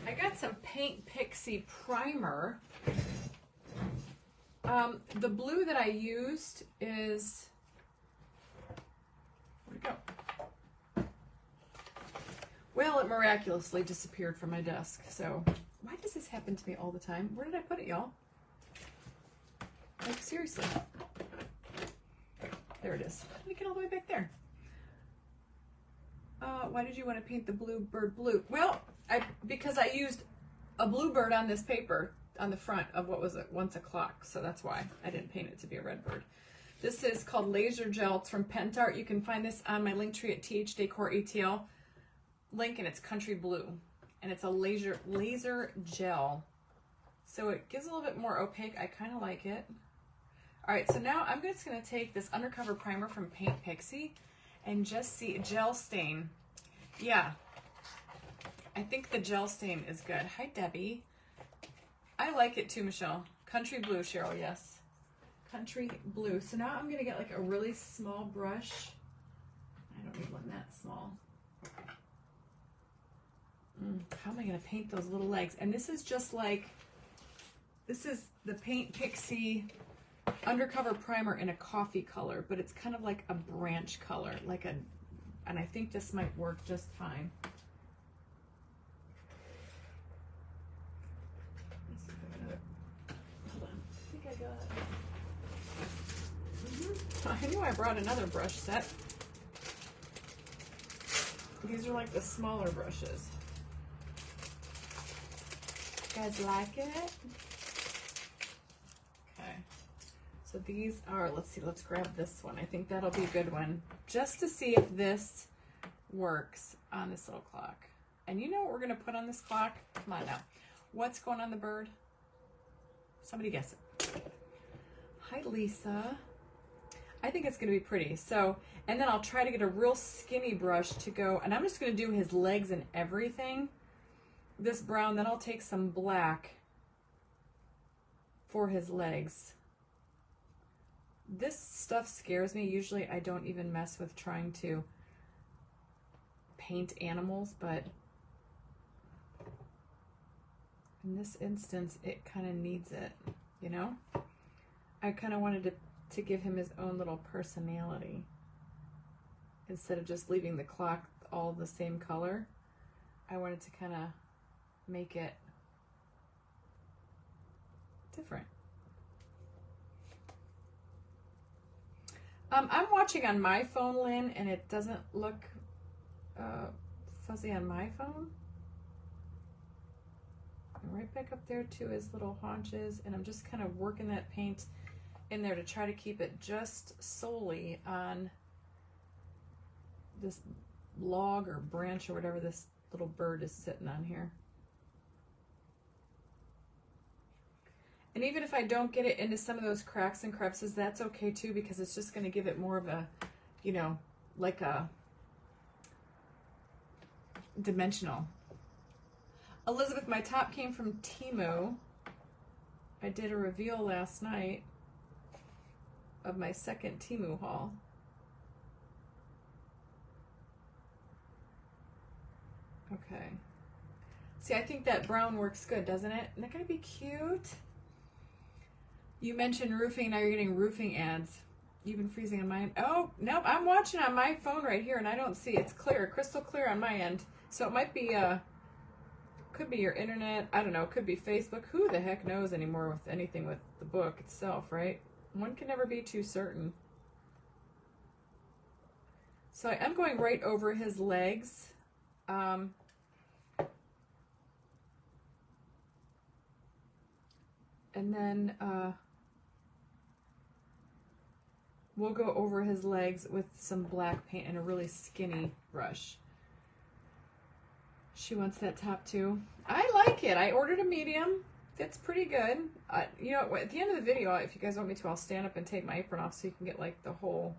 I got some Paint Pixie primer. The blue that I used is, where'd it go? Well, it miraculously disappeared from my desk. So why does this happen to me all the time? Where did I put it, y'all? Like, seriously. There it is. How did it get all the way back there? Why did you want to paint the blue bird blue? Well, because I used a blue bird on this paper on the front of what was it, Once a Clock. So that's why I didn't paint it to be a red bird. This is called Laser Gel. It's from Pentart. You can find this on my link tree at TH Decor ATL link, and it's country blue. And it's a laser gel. So it gives a little bit more opaque. I kind of like it. All right, so now I'm just going to take this undercover primer from Paint Pixie and just see gel stain. Yeah, I think the gel stain is good. Hi, Debbie. I like it too, Michelle. Country blue, Cheryl, yes. Country blue. So now I'm going to get like a really small brush. I don't need one that small. How am I going to paint those little legs? And this is just like, this is the Paint Pixie undercover primer in a coffee color, but it's kind of like a branch color, like a, and I think this might work just fine. Hold on. I think I got, I knew I brought another brush set. These are like the smaller brushes. You guys like it? Okay. So these are, let's see, let's grab this one. I think that'll be a good one. Just to see if this works on this little clock. And you know what we're going to put on this clock? Come on now. What's going on the bird? Somebody guess it. Hi, Lisa. I think it's going to be pretty. So, and then I'll try to get a real skinny brush to go, and I'm just going to do his legs and everything. This brown, then I'll take some black for his legs. This stuff scares me. Usually I don't even mess with trying to paint animals, but in this instance, it kind of needs it, you know? I kind of wanted to give him his own little personality instead of just leaving the clock all the same color. I wanted to kind of make it different. I'm watching on my phone, Lynn, and it doesn't look fuzzy on my phone. And right back up there to his little haunches, and I'm just kind of working that paint in there to try to keep it just solely on this log or branch or whatever this little bird is sitting on here. And even if I don't get it into some of those cracks and crevices, that's okay too, because it's just going to give it more of a, you know, like a dimensional. Elizabeth, my top came from Temu. I did a reveal last night of my second Temu haul. Okay. See, I think that brown works good, doesn't it? Isn't that going to be cute? You mentioned roofing, now you're getting roofing ads. You've been freezing on my end. Oh, nope, I'm watching on my phone right here and I don't see. It's clear, crystal clear on my end. So it might be, could be your internet. I don't know, it could be Facebook. Who the heck knows anymore with anything with the book itself, right? One can never be too certain. So I am going right over his legs. And then we'll go over his legs with some black paint and a really skinny brush. She wants that top too. I like it. I ordered a medium. It's pretty good. You know, at the end of the video, if you guys want me to, I'll stand up and take my apron off so you can get like the whole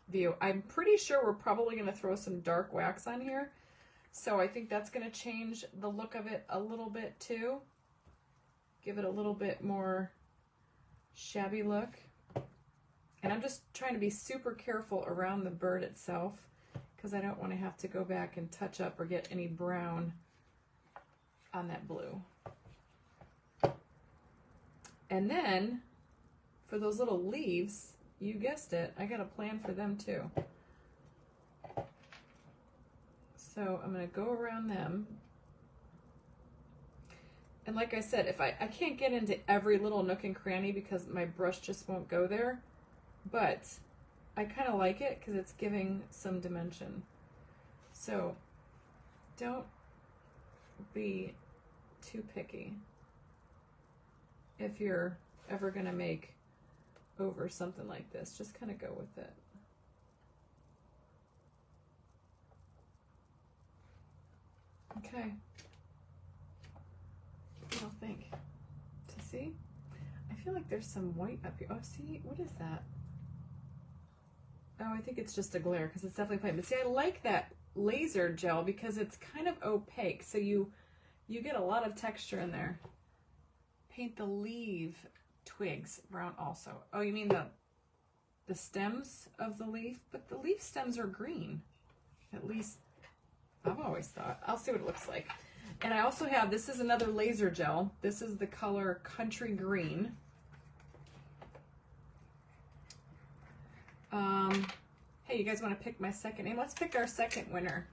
view. I'm pretty sure we're probably going to throw some dark wax on here. So I think that's going to change the look of it a little bit too. Give it a little bit more shabby look. And I'm just trying to be super careful around the bird itself because I don't want to have to go back and touch up or get any brown on that blue. And then for those little leaves, you guessed it, I got a plan for them too. So I'm going to go around them. And like I said, if I can't get into every little nook and cranny because my brush just won't go there, but I kind of like it because it's giving some dimension. So don't be too picky if you're ever going to make over something like this. Just kind of go with it. Okay. What do you think? To see? I feel like there's some white up here. Oh, see? What is that? Oh, I think it's just a glare because it's definitely plain. But see, I like that laser gel because it's kind of opaque. So you get a lot of texture in there. Paint the leaf twigs brown also. Oh, you mean the stems of the leaf? But the leaf stems are green. At least I've always thought. I'll see what it looks like. And I also have, this is another laser gel. This is the color Country Green. Hey, you guys want to pick my second name? Let's pick our second winner.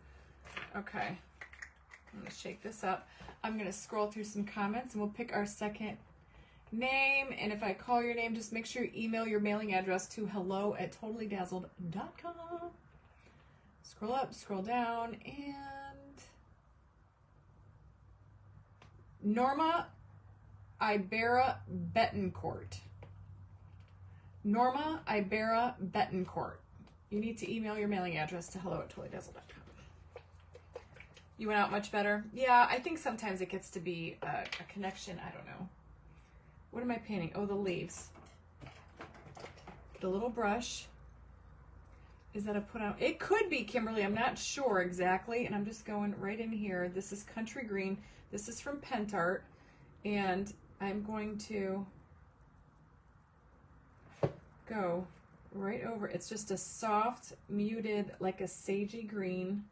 Okay. I'm going to shake this up. I'm going to scroll through some comments and we'll pick our second name. And if I call your name, just make sure you email your mailing address to hello@totallydazzled.com. Scroll up, scroll down, and Norma Ibera Betancourt. Norma Ibera Betancourt. You need to email your mailing address to hello@totallydazzled.com. You went out much better? Yeah, I think sometimes it gets to be a connection. I don't know. What am I painting? Oh, the leaves. The little brush. Is that a put on? It could be, Kimberly. I'm not sure exactly. And I'm just going right in here. This is Country Green. This is from Pentart. And I'm going to go right over. It's just a soft, muted, like a sagey green.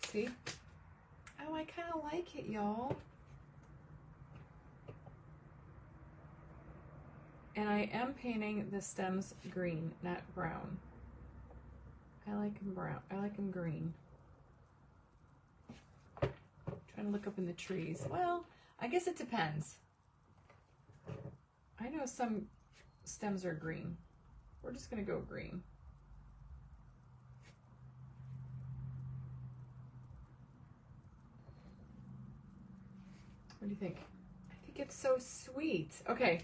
See? Oh, I kind of like it, y'all. And I am painting the stems green, not brown. I like them brown. I like them green. Trying to look up in the trees. Well, I guess it depends. I know some stems are green. We're just going to go green. What do you think? I think it's so sweet. Okay.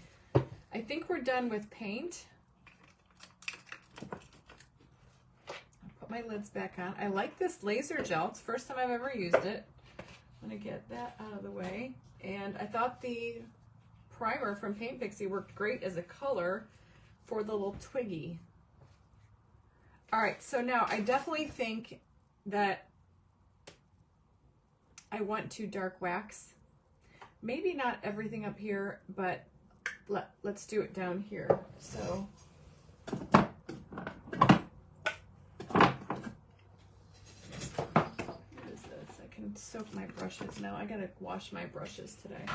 I think we're done with paint. I'll put my lids back on. I like this laser gel. It's the first time I've ever used it. I'm going to get that out of the way. And I thought the primer from Paint Pixie worked great as a color for the little twiggy. All right, so now I definitely think that I want to dark wax. Maybe not everything up here, but let's do it down here. So what is this? I can soak my brushes now. I gotta wash my brushes today.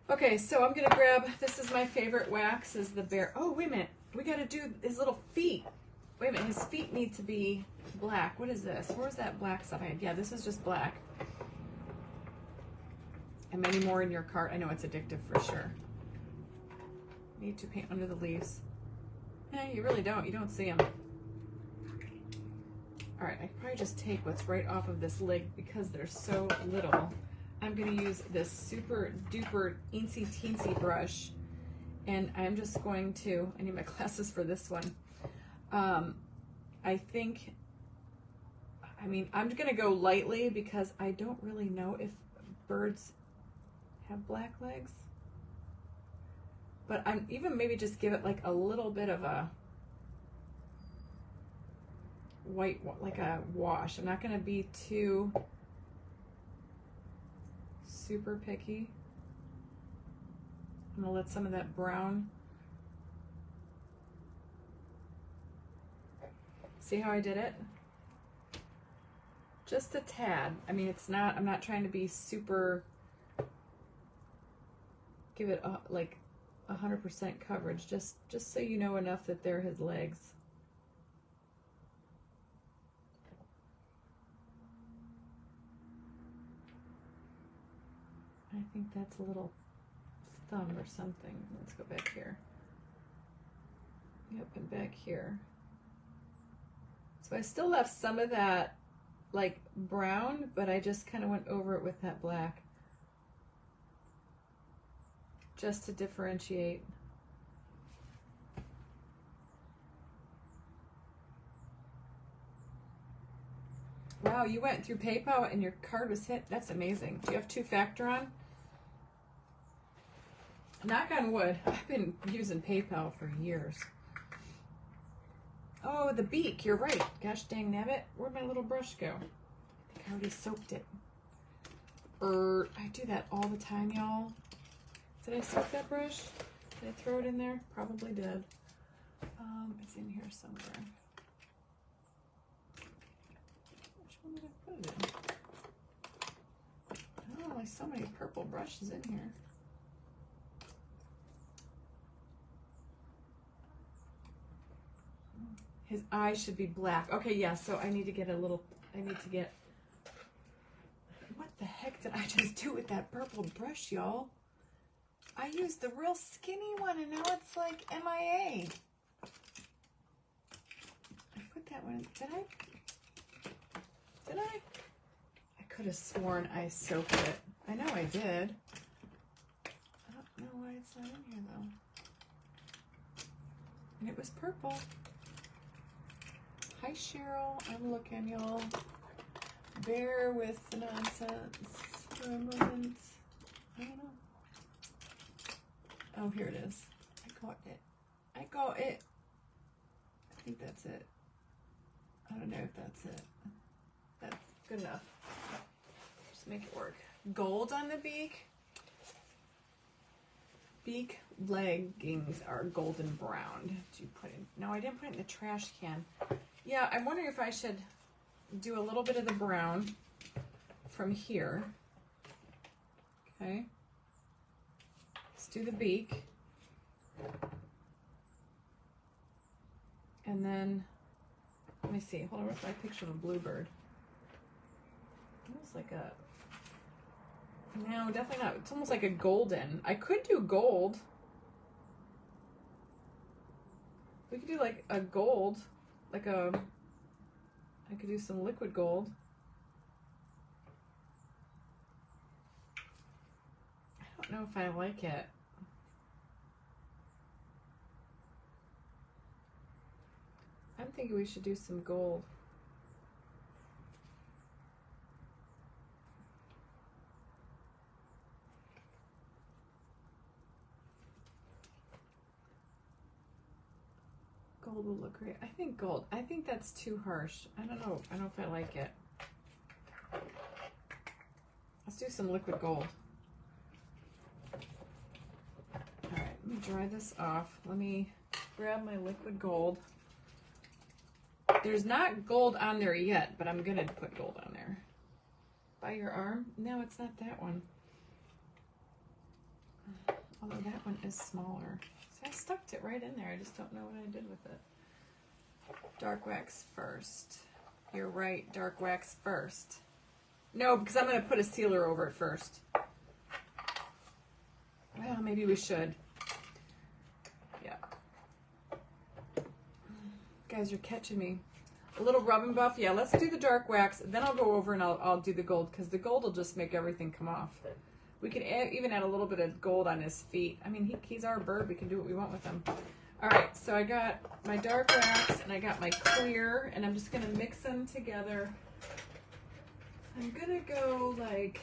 Okay, so I'm gonna grab, this is my favorite wax, is the bear. Oh, wait a minute. We gotta do his little feet. Wait a minute, his feet need to be black. What is this? Where's that black stuff? Yeah, this is just black. And many more in your cart. I know it's addictive for sure. Need to paint under the leaves. You really don't. You don't see them. All right, I could probably just take what's right off of this lid because they're so little. I'm going to use this super duper eensy teensy brush, and I'm just going to, I need my glasses for this one. I'm I think, I mean, I'm gonna go lightly because I don't really know if birds have black legs. But I'm even maybe just give it like a little bit of a white, like a wash. I'm not gonna be too super picky. I'm gonna let some of that brown. See how I did it? Just a tad. I mean, it's not, I'm not trying to be super, give it a, like 100% coverage, just so you know enough that they're his legs. I think that's a little thumb or something. Let's go back here. Yep, and back here. So I still left some of that like brown, but I just kind of went over it with that black just to differentiate. Wow, you went through PayPal and your card was hit. That's amazing. Do you have two-factor on? Knock on wood. I've been using PayPal for years. Oh, the beak. You're right. Gosh dang nabbit. Where'd my little brush go? I think I already soaked it. I do that all the time, y'all. Did I soak that brush? Did I throw it in there? Probably did. It's in here somewhere. Which one did I put it in? Oh, like so many purple brushes in here. His eyes should be black. Okay, yeah, so I need to get what the heck did I just do with that purple brush, y'all? I used the real skinny one and now it's like MIA. I put that one, did I? I could have sworn I soaked it. I know I did. I don't know why it's not in here though. And it was purple. Hi Cheryl, I'm looking, y'all. Bear with the nonsense for a moment. I don't know. Oh, here it is. I got it. I got it. I think that's it. I don't know if that's it. That's good enough. Just make it work. Gold on the beak. Beak leggings are golden brown. Did you put in? No, I didn't put it in the trash can. Yeah, I'm wondering if I should do a little bit of the brown from here. Okay. Let's do the beak. And then, let me see. Hold on, where's my picture of a bluebird? Almost like a, no, definitely not. It's almost like a golden. I could do gold. We could do like a gold. I could do some liquid gold. I don't know if I like it. I'm thinking we should do some gold. Gold will look great. I think gold. I think that's too harsh. I don't know. I don't know if I like it. Let's do some liquid gold. All right, let me dry this off. Let me grab my liquid gold. There's not gold on there yet, but I'm gonna put gold on there. By your arm? No, it's not that one. Although that one is smaller. I stuck it right in there. I just don't know what I did with it. Dark wax first. You're right, dark wax first. No, because I'm going to put a sealer over it first. Well, maybe we should. Yeah. Guys, you're catching me. A little rub and buff. Yeah, let's do the dark wax. Then I'll go over and I'll do the gold because the gold will just make everything come off. We can even add a little bit of gold on his feet. I mean, he's our bird. We can do what we want with him. All right, so I got my dark wax and I got my clear, and I'm just gonna mix them together. I'm gonna go like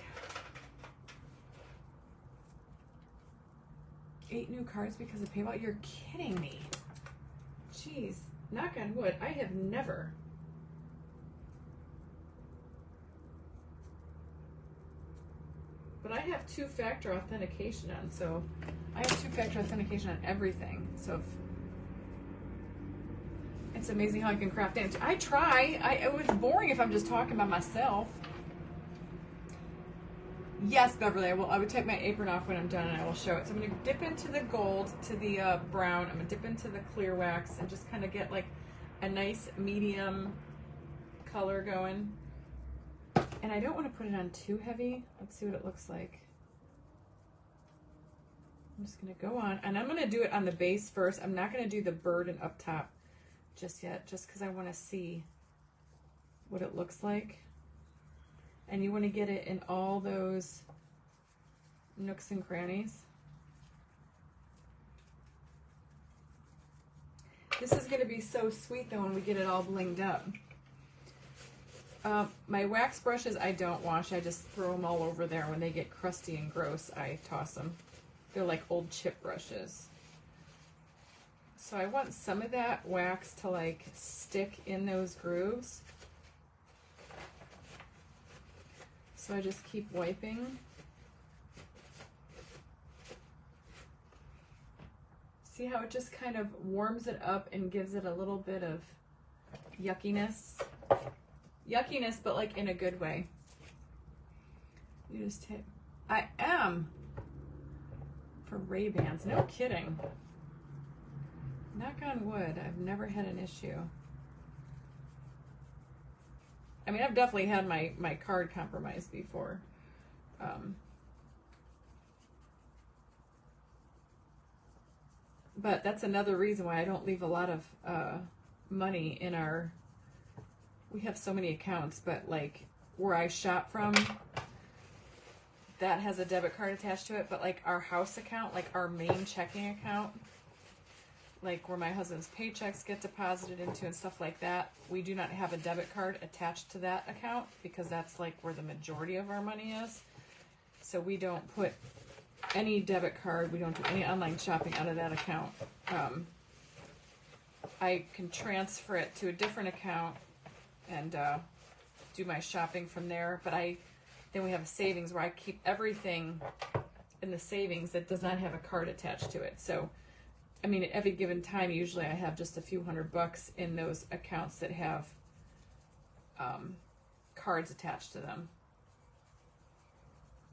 8 new cards because of PayPal. You're kidding me. Jeez, knock on wood, I have never. But I have 2-factor authentication on, so I have 2-factor authentication on everything. So if, it's amazing how I can craft it. I try. It was boring if I'm just talking by myself. Yes, Beverly, I would take my apron off when I'm done and I will show it. So I'm going to dip into the gold, to the brown. I'm going to dip into the clear wax and just kind of get like a nice medium color going. And I don't want to put it on too heavy. Let's see what it looks like. I'm just going to go on, and I'm going to do it on the base first. I'm not going to do the bird and up top just yet, just because I want to see what it looks like. And you want to get it in all those nooks and crannies. This is going to be so sweet though when we get it all blinged up. My wax brushes I don't wash. I just throw them all over there. When they get crusty and gross, I toss them. They're like old chip brushes. So I want some of that wax to like stick in those grooves. So I just keep wiping. See how it just kind of warms it up and gives it a little bit of yuckiness? Yuckiness, but like in a good way. You just take, I am for Ray-Bans, no kidding. Knock on wood, I've never had an issue. I mean, I've definitely had my card compromised before. But that's another reason why I don't leave a lot of money in our, we have so many accounts, but like where I shop from, that has a debit card attached to it, but like our house account, like our main checking account, like where my husband's paychecks get deposited into and stuff like that, we do not have a debit card attached to that account because that's like where the majority of our money is. So we don't put any debit card, we don't do any online shopping out of that account. I can transfer it to a different account and do my shopping from there, but then we have a savings where I keep everything in the savings that does not have a card attached to it. So I mean, at every given time, usually I have just a few $100 in those accounts that have cards attached to them.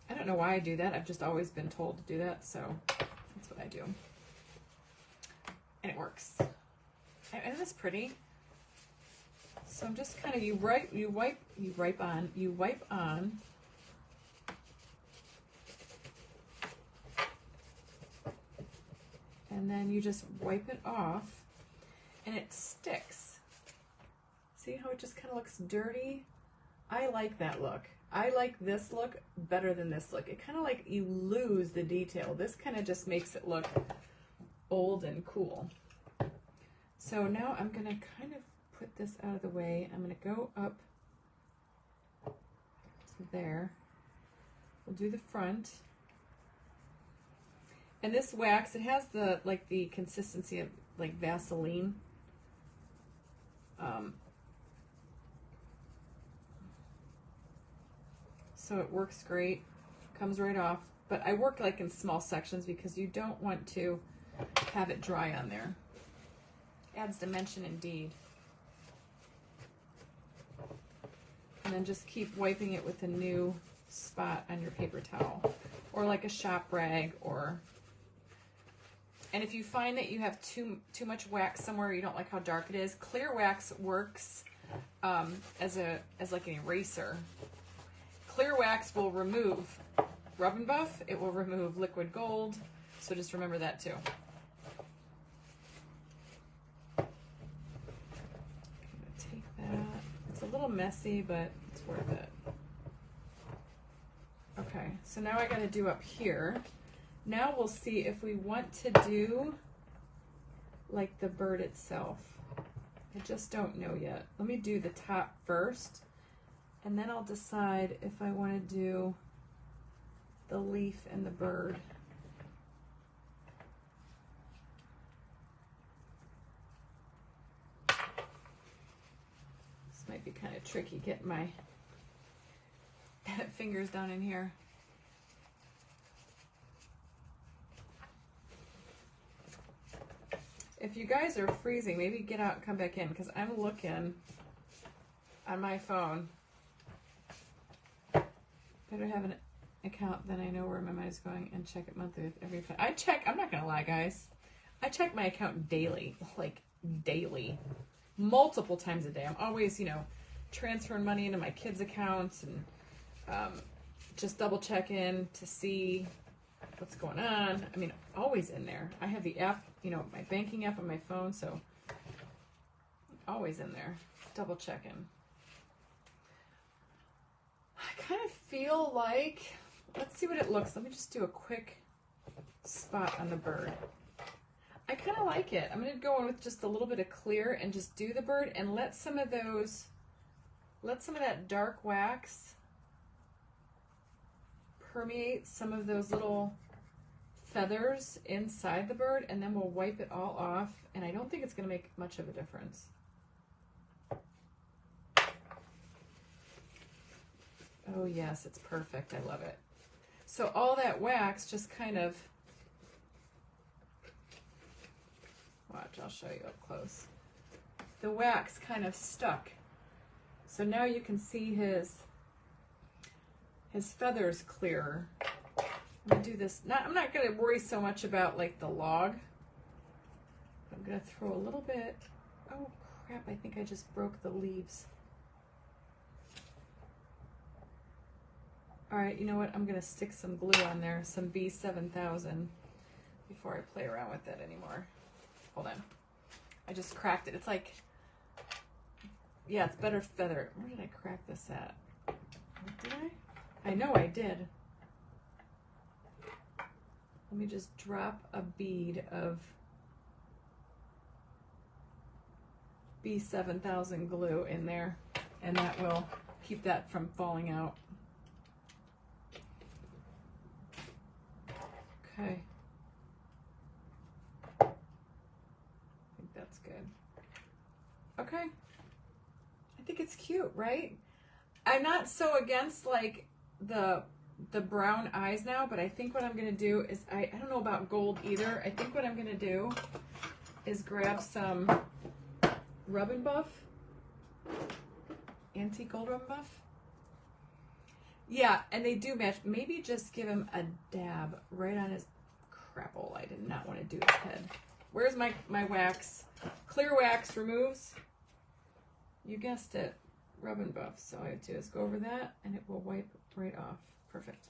I don't know why I do that. I've just always been told to do that, so that's what I do. And it works. Isn't this pretty? So I'm just kind of, you wipe on. And then you just wipe it off, and it sticks. See how it just kind of looks dirty? I like that look. I like this look better than this look. It kind of like you lose the detail. This kind of just makes it look old and cool. So now I'm going to kind of put this out of the way. I'm going to go up to there. We'll do the front. And this wax, it has the consistency of like Vaseline. So it works great, comes right off. But I work like in small sections because you don't want to have it dry on there. Adds dimension indeed. And then just keep wiping it with a new spot on your paper towel, or like a shop rag, or. And if you find that you have too much wax somewhere, you don't like how dark it is, clear wax works as like an eraser. Clear wax will remove rub and buff. It will remove liquid gold. So just remember that too. I'm gonna take that. It's a little messy, but it's worth it. Okay, so now I got to do up here. Now we'll see if we want to do like the bird itself. I just don't know yet. Let me do the top first, and then I'll decide if I want to do the leaf and the bird. This might be kind of tricky getting my fingers down in here. If you guys are freezing, maybe get out and come back in, because I'm looking on my phone. Better have an account, then I know where my money is going, and check it monthly with every. I check. I'm not gonna lie, guys. I check my account daily, like daily, multiple times a day. I'm always, you know, transferring money into my kids' accounts and just double checking to see what's going on. I mean, always in there. I have the app, you know, my banking app on my phone, so always in there, double checking. I kind of feel like, let's see what it looks. Let me just do a quick spot on the bird. I kind of like it. I'm going to go in with just a little bit of clear and just do the bird and let some of that dark wax permeate some of those little feathers inside the bird, and then we'll wipe it all off, and I don't think it's going to make much of a difference. Oh yes, it's perfect. I love it. So all that wax just kind of, watch, I'll show you up close. The wax kind of stuck. So now you can see his feathers clearer. I'm gonna do this. I'm not gonna worry so much about like the log. I'm gonna throw a little bit. Oh crap! I think I just broke the leaves. All right, you know what? I'm gonna stick some glue on there, some B7000, before I play around with that anymore. Hold on. I just cracked it. It's like, yeah, it's better feather. Where did I crack this at? Did I? I know I did. Let me just drop a bead of B7000 glue in there, and that will keep that from falling out. Okay. I think that's good. Okay. I think it's cute, right? I'm not so against like the brown eyes now, but I think what I'm going to do is, I don't know about gold either. I think what I'm going to do is grab some Rub and Buff, antique gold Rub and Buff. Yeah, and they do match. Maybe just give him a dab right on his crapple. I did not want to do his head. Where's my wax? Clear wax removes. You guessed it, Rub and Buff. So all I have to do is go over that, and it will wipe right off. Perfect.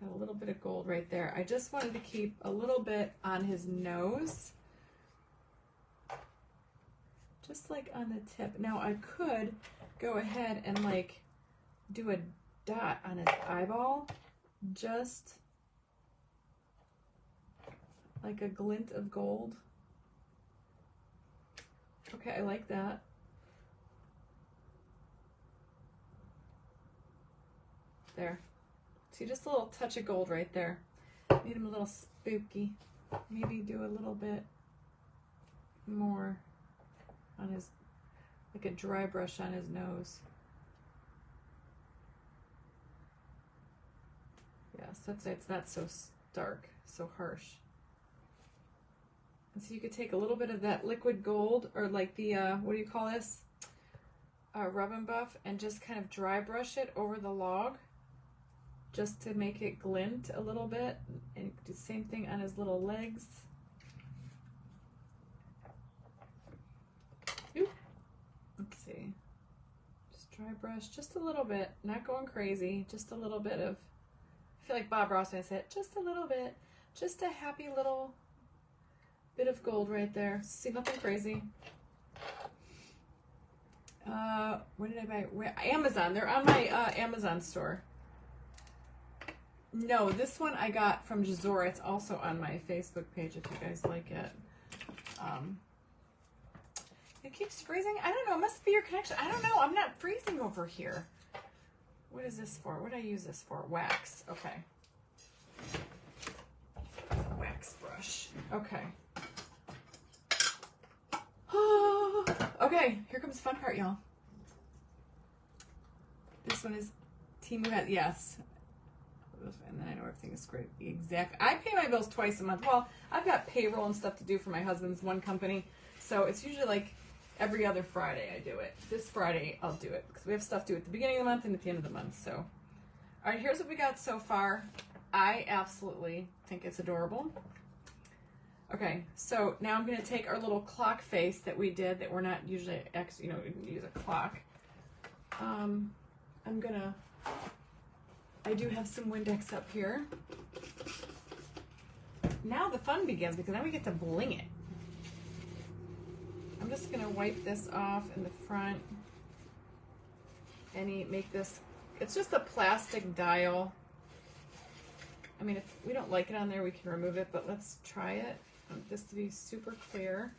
Got a little bit of gold right there. I just wanted to keep a little bit on his nose, just like on the tip. Now I could go ahead and like do a dot on his eyeball, just like a glint of gold. Okay, I like that. There. See, just a little touch of gold right there. Made him a little spooky. Maybe do a little bit more on his, like a dry brush on his nose. Yes, that's it. It's not so stark, so harsh. And so you could take a little bit of that liquid gold, or like the, what do you call this? Rub and Buff, and just kind of dry brush it over the log, just to make it glint a little bit. And do the same thing on his little legs. Oop. Let's see. Just dry brush just a little bit, not going crazy, just a little bit of, I feel like Bob Ross when I said just a little bit, just a happy little bit of gold right there. See, nothing crazy. Where did I buy? Where? Amazon. They're on my Amazon store. No, this one I got from Jazora. It's also on my Facebook page if you guys like it. It keeps freezing. I don't know. It must be your connection. I don't know. I'm not freezing over here. What is this for? What do I use this for? Wax. Okay. Wax brush. Okay. Okay, here comes the fun part, y'all. This one is Timu has, yes. And then I know everything is great. Exactly. I pay my bills twice a month. Well, I've got payroll and stuff to do for my husband's one company. So it's usually like every other Friday I do it. This Friday I'll do it because we have stuff to do at the beginning of the month and at the end of the month. So, all right, here's what we got so far. I absolutely think it's adorable. Okay, so now I'm going to take our little clock face that we did that we're not usually, we use a clock. I do have some Windex up here. Now the fun begins because now we get to bling it. I'm just going to wipe this off in the front and make this, it's just a plastic dial. I mean, if we don't like it on there, we can remove it, but let's try it. I want this to be super clear.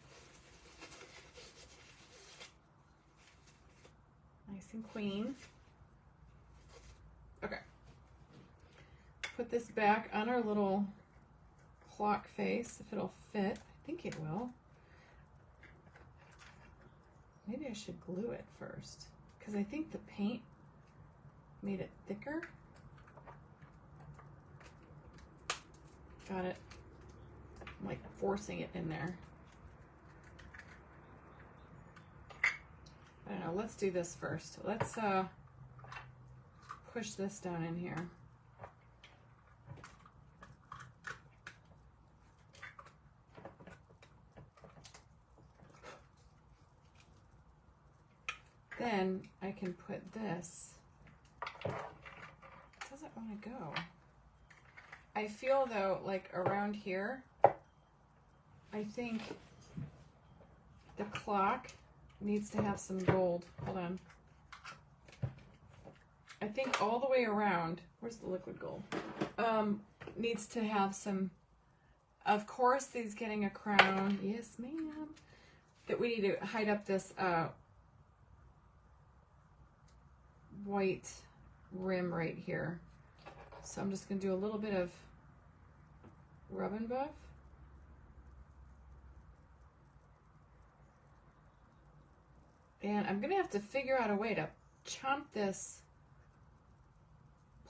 Nice and clean. Okay. Put this back on our little clock face, if it'll fit. I think it will. Maybe I should glue it first, because I think the paint made it thicker. Got it. I'm like forcing it in there. I don't know, let's do this first. Let's push this down in here. Then I can put this. It doesn't want to go. I feel though, like around here, I think the clock needs to have some gold. Hold on. I think all the way around, where's the liquid gold? Needs to have some, of course he's getting a crown. Yes, ma'am. That we need to hide up this white rim right here. So I'm just going to do a little bit of rub and buff. And I'm going to have to figure out a way to chomp this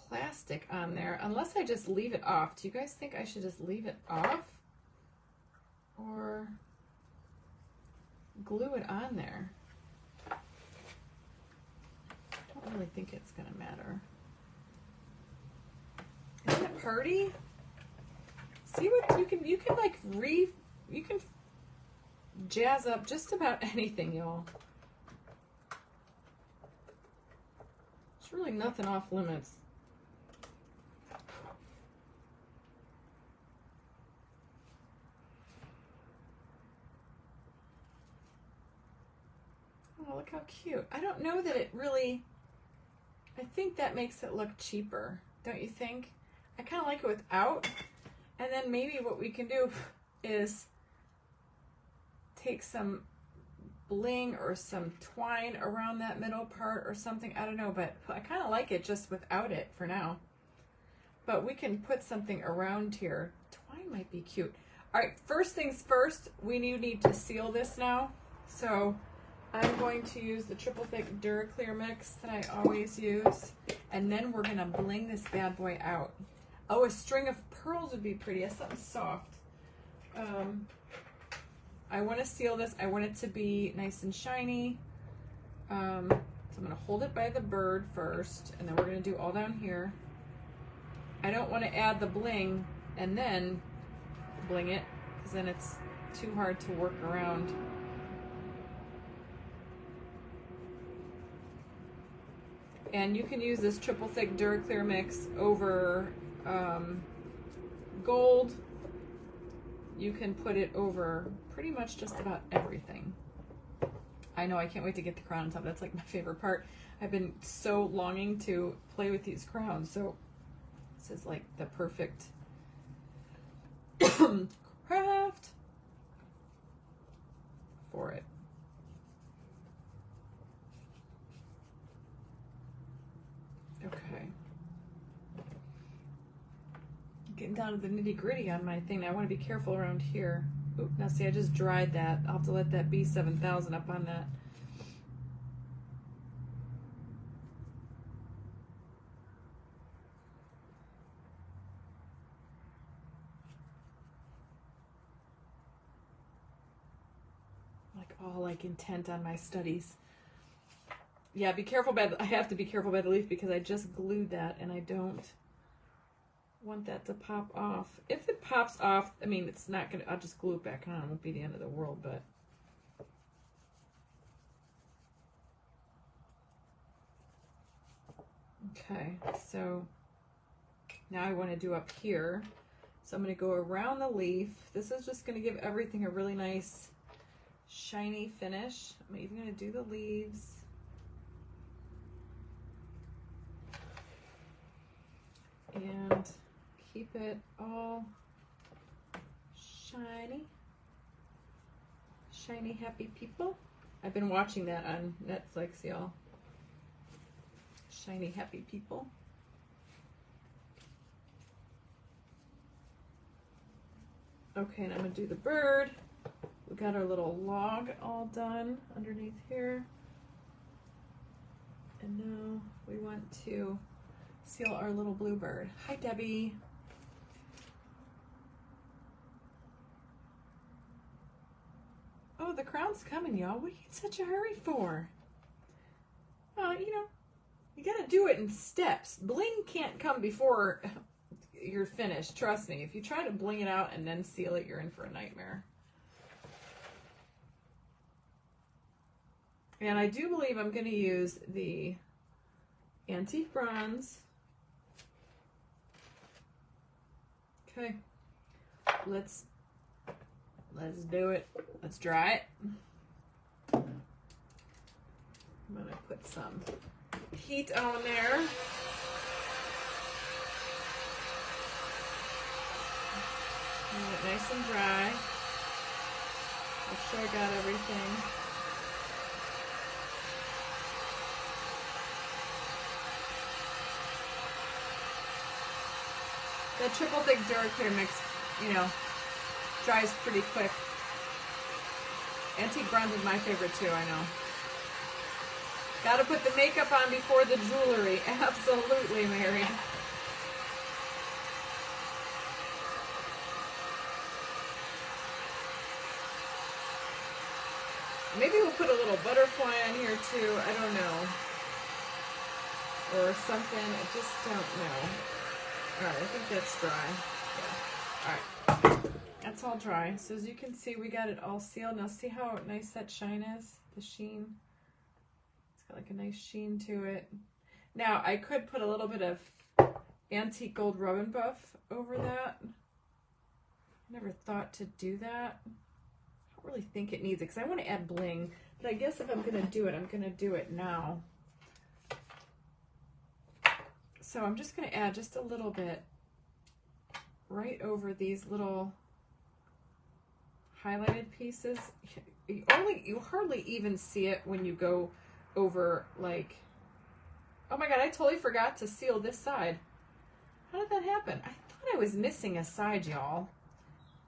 plastic on there, unless I just leave it off. Do you guys think I should just leave it off? Or glue it on there? I don't really think it's going to matter. Isn't it pretty? See what you can like you can jazz up just about anything, y'all. It's really nothing off limits. Oh, look how cute. I don't know that it really, I think that makes it look cheaper, don't you think? I kind of like it without. And then maybe what we can do is take some bling or some twine around that middle part or something. I don't know, but I kind of like it just without it for now. But we can put something around here. Twine might be cute. All right, first things first, we need to seal this now. So I'm going to use the triple thick DuraClear mix that I always use. And then we're gonna bling this bad boy out. Oh, a string of pearls would be pretty. Something soft. I want to seal this. I want it to be nice and shiny. So I'm going to hold it by the bird first, and then we're going to do all down here. I don't want to add the bling and then bling it, because then it's too hard to work around. And you can use this triple thick DuraClear mix over gold. You can put it over pretty much just about everything. I know, I can't wait to get the crown on top. That's like my favorite part. I've been so longing to play with these crowns. So this is like the perfect craft. getting down to the nitty gritty on my thing. Now I want to be careful around here. Oop, now see, I just dried that. I'll have to let that be 7,000 up on that. All like intent on my studies. Yeah, be careful by I have to be careful by the leaf because I just glued that and I don't want that to pop off. If it pops off, I mean, it's not gonna, I'll just glue it back on. It won't be the end of the world, but okay, so now I want to do up here. So I'm going to go around the leaf. This is just going to give everything a really nice shiny finish. I'm even going to do the leaves. And keep it all shiny. Shiny, happy people. I've been watching that on Netflix, y'all. Shiny, happy people. Okay, and I'm going to do the bird. We got our little log all done underneath here. And now we want to seal our little bluebird. Hi, Debbie. Oh, the crown's coming, y'all. What are you in such a hurry for? You know, you gotta do it in steps. Bling can't come before you're finished. Trust me. If you try to bling it out and then seal it, you're in for a nightmare. And I do believe I'm going to use the antique bronze. Okay, let's do it. Let's dry it. I'm going to put some heat on there. Get it nice and dry. Make sure I got everything. The triple thick Duraclear mix, you know, dries pretty quick. Antique bronze is my favorite too, I know. Gotta put the makeup on before the jewelry. Absolutely, Mary. Maybe we'll put a little butterfly on here too. I don't know. Or something. I just don't know. Alright, I think that's dry. Yeah. Alright. That's all dry. So as you can see, we got it all sealed. Now see how nice that shine is? The sheen. It's got like a nice sheen to it. Now, I could put a little bit of antique gold rub and buff over that. Never thought to do that. I don't really think it needs it because I want to add bling. But I guess if I'm going to do it, I'm going to do it now. So I'm just going to add just a little bit right over these little highlighted pieces. You hardly even see it when you go over, like, oh my god, I totally forgot to seal this side. How did that happen? I thought I was missing a side, y'all.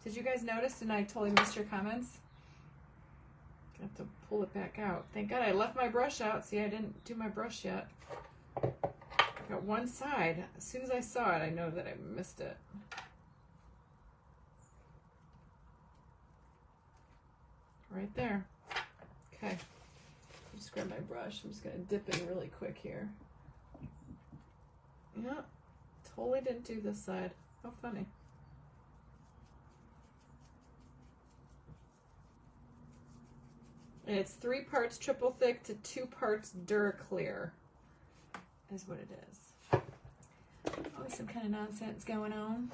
Did you guys notice? And I totally missed your comments. I have to pull it back out. Thank god I left my brush out. See, I didn't do my brush yet. I got one side. As soon as I saw it, I know that I missed it. Right there. Okay. Just grab my brush. I'm just going to dip in really quick here. Yeah. Totally didn't do this side. How funny. And it's 3 parts triple thick to 2 parts Duraclear is what it is. Always some kind of nonsense going on.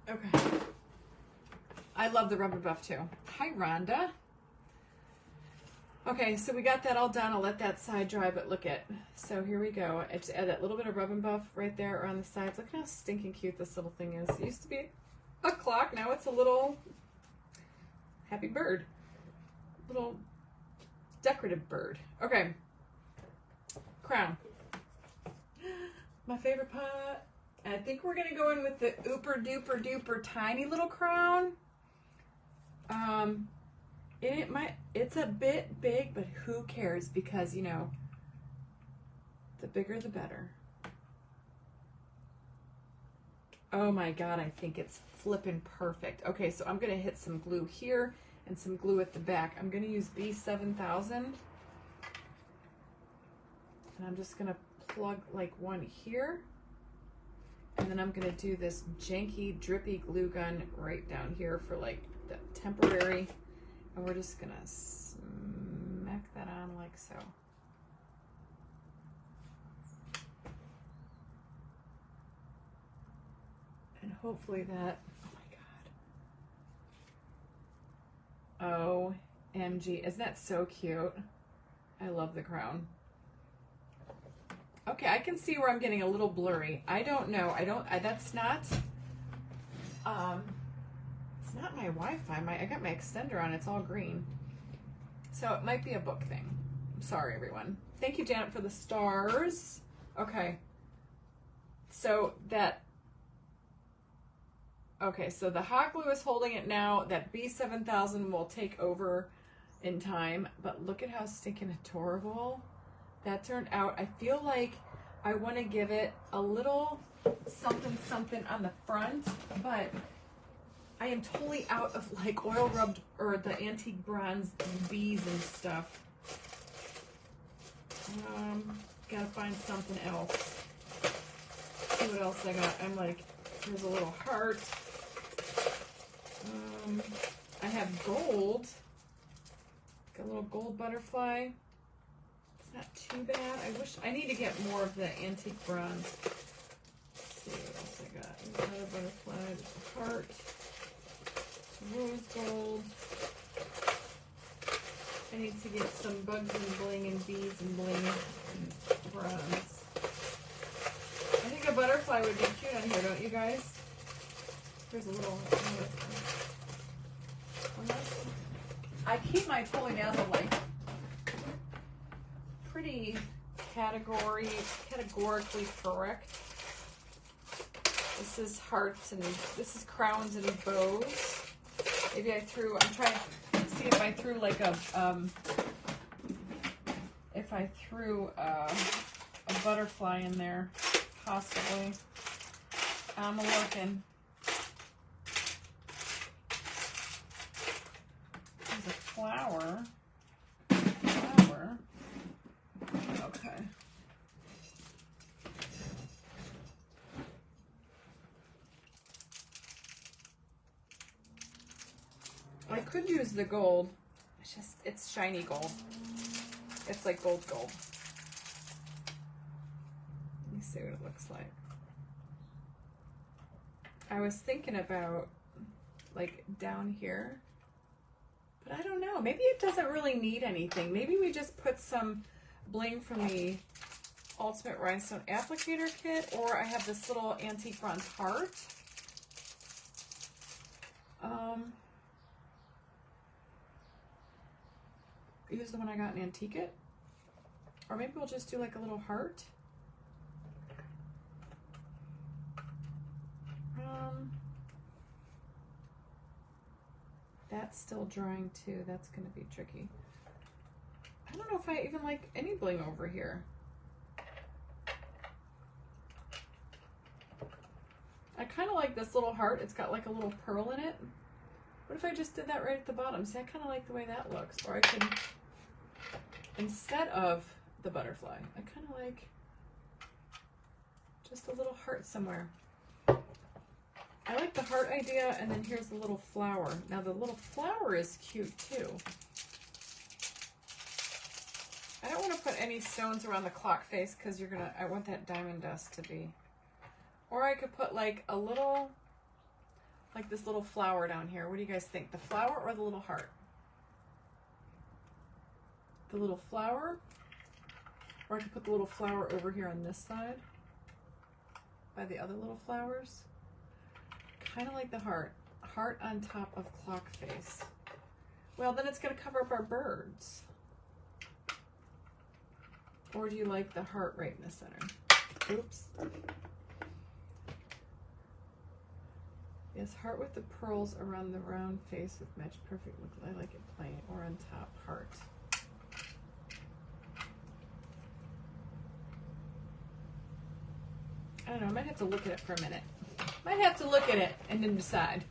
Okay. I love the rubber buff too. Hi, Rhonda. Okay, so we got that all done. I'll let that side dry, but look at, so here we go. I just add that little bit of rub and buff right there around the sides. Look how stinking cute this little thing is. It used to be a clock, now it's a little happy bird. Little decorative bird. Okay, crown. My favorite pot. And I think we're gonna go in with the ooper duper duper tiny little crown. It's a bit big, but who cares? Because, you know, the bigger the better. Oh my God, I think it's flippin' perfect. Okay, so I'm gonna hit some glue here and some glue at the back. I'm gonna use B7000. And I'm just gonna plug like one here. And then I'm gonna do this janky, drippy glue gun right down here for like the temporary. And we're just gonna smack that on like so. And hopefully that, oh my God. OMG, isn't that so cute? I love the crown. Okay, I can see where I'm getting a little blurry. I don't know. That's not, it's not my Wi-Fi. I got my extender on. It's all green. So it might be a book thing. I'm sorry, everyone. Thank you, Janet, for the stars. Okay. So so the hot glue is holding it now. That B7000 will take over in time. But look at how stinking adorable that turned out. I feel like I want to give it a little something something on the front, but I am totally out of like oil rubbed or the antique bronze bees and stuff. Gotta find something else. See what else I got. I'm like, here's a little heart. I have gold. Got a little gold butterfly. Not too bad. I need to get more of the antique bronze. Let's see what else I got. Another butterfly, just a heart, some rose gold. I need to get some bugs and bling and bees and bling and bronze. I think a butterfly would be cute on here, don't you guys? Here's a little. I keep my Totally Dazzled like pretty categorically correct. This is hearts and this is crowns and bows. Maybe I'm trying to see if I threw like a butterfly in there, possibly. I'm looking. There's a flower. Okay. I could use the gold. It's shiny gold. It's like gold. Let me see what it looks like. I was thinking about like down here, but I don't know. Maybe it doesn't really need anything. Maybe we just put some bling from the Ultimate Rhinestone Applicator Kit, or I have this little antique bronze heart. Use the one I got in Antique It. Or maybe we'll just do like a little heart. That's still drying too. That's going to be tricky. I don't know if I even like any bling over here. I kind of like this little heart. It's got like a little pearl in it. What if I just did that right at the bottom? See, I kind of like the way that looks. Or I could, instead of the butterfly, I kind of like just a little heart somewhere. I like the heart idea, and then here's the little flower. Now the little flower is cute too. I don't want to put any stones around the clock face because I want that diamond dust to be. Or I could put like a little, like this little flower down here. What do you guys think? The flower or the little heart? The little flower? Or I could put the little flower over here on this side by the other little flowers. Kind of like the heart. Heart on top of clock face. Well, then it's going to cover up our birds. Or do you like the heart right in the center? Oops. Yes, heart with the pearls around the round face with match perfect look. I like it plain or on top heart. I don't know, I might have to look at it for a minute. Might have to look at it and then decide.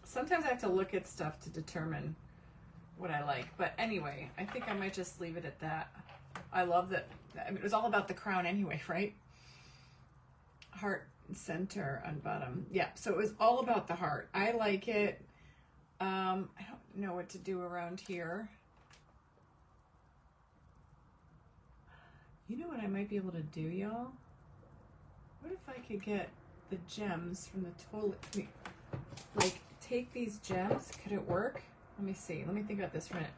Sometimes I have to look at stuff to determine what I like. But anyway, I think I might just leave it at that. I love that. I mean, it was all about the crown anyway, right? Heart center on bottom. Yeah, so it was all about the heart. I like it. I don't know what to do around here. You know what I might be able to do, y'all? What if I could get the gems from the toilet? Like, take these gems. Could it work? Let me see. Let me think about this for a minute.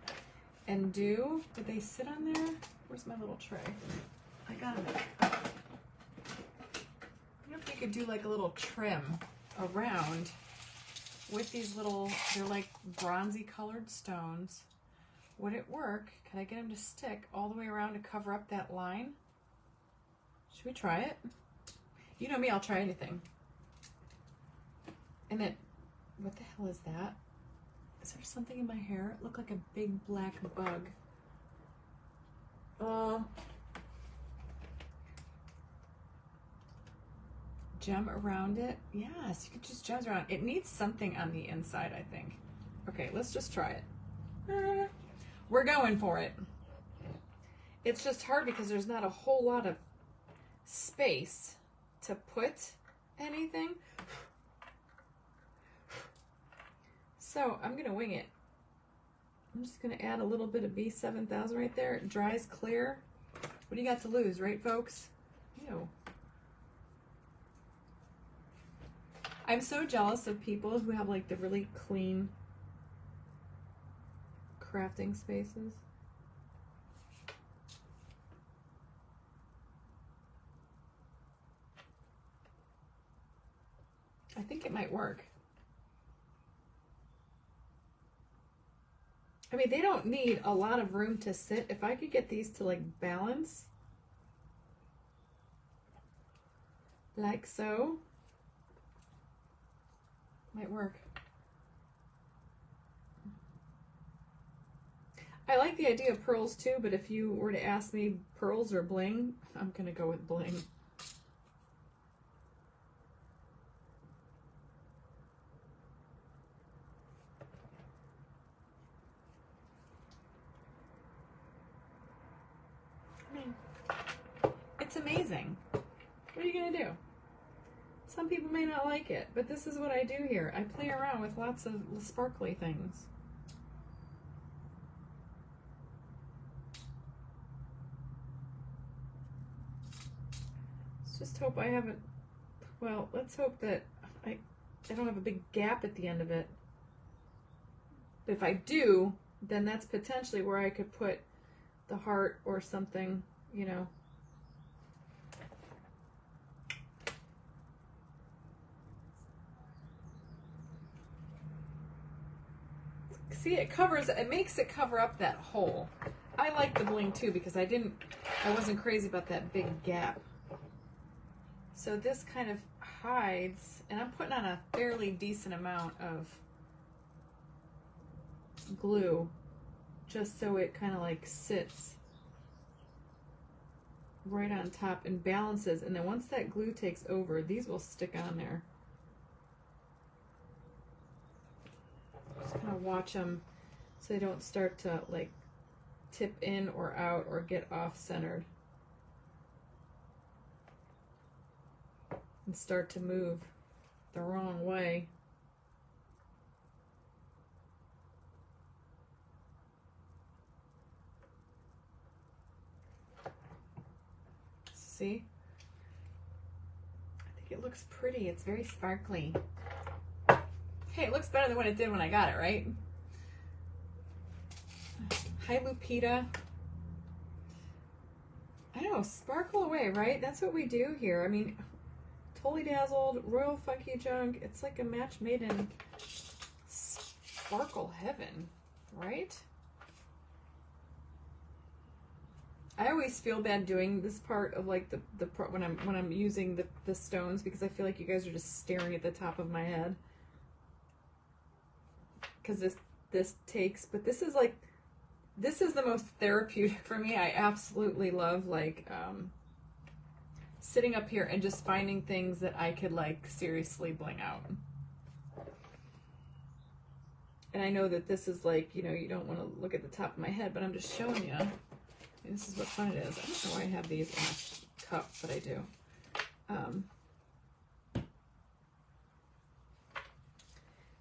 And did they sit on there? Where's my little tray? I got them. I wonder if you could do like a little trim around with these little, they're like bronzy colored stones. Would it work? Can I get them to stick all the way around to cover up that line? Should we try it? You know me, I'll try anything. And then, what the hell is that? Is there something in my hair? It looked like a big black bug. Gem around it? Yes, you could just gems around. It needs something on the inside, I think. Okay, let's just try it. We're going for it. It's just hard because there's not a whole lot of space to put anything. So I'm going to wing it. I'm just going to add a little bit of B7000 right there. It dries clear. What do you got to lose, right, folks? Ew. I'm so jealous of people who have like the really clean crafting spaces. I think it might work. I mean, they don't need a lot of room to sit. If I could get these to like balance, like so, might work. I like the idea of pearls too, but if you were to ask me pearls or bling, I'm gonna go with bling. I mean, it's amazing. What are you gonna do? Some people may not like it, but this is what I do here. I play around with lots of sparkly things. Let's just hope I haven't, well, let's hope that I don't have a big gap at the end of it. But if I do, then that's potentially where I could put the heart or something, you know. See, it makes it cover up that hole. I like the bling too because I wasn't crazy about that big gap. So this kind of hides, and I'm putting on a fairly decent amount of glue just so it kind of like sits right on top and balances. And then once that glue takes over, these will stick on there. Just kind of watch them so they don't start to like tip in or out or get off centered and start to move the wrong way. See? I think it looks pretty. It's very sparkly. Hey, it looks better than what it did when I got it, right? Hi, Lupita. I know, sparkle away, right? That's what we do here. I mean, totally dazzled, royal funky junk. It's like a match made in sparkle heaven, right? I always feel bad doing this part of like when I'm using the stones, because I feel like you guys are just staring at the top of my head. Because this takes, but this is like, this is the most therapeutic for me. I absolutely love like sitting up here and just finding things that I could like seriously bling out. And I know that this is like, you know, you don't want to look at the top of my head, but I'm just showing you. And this is what fun it is. I don't know why I have these in a cup, but I do.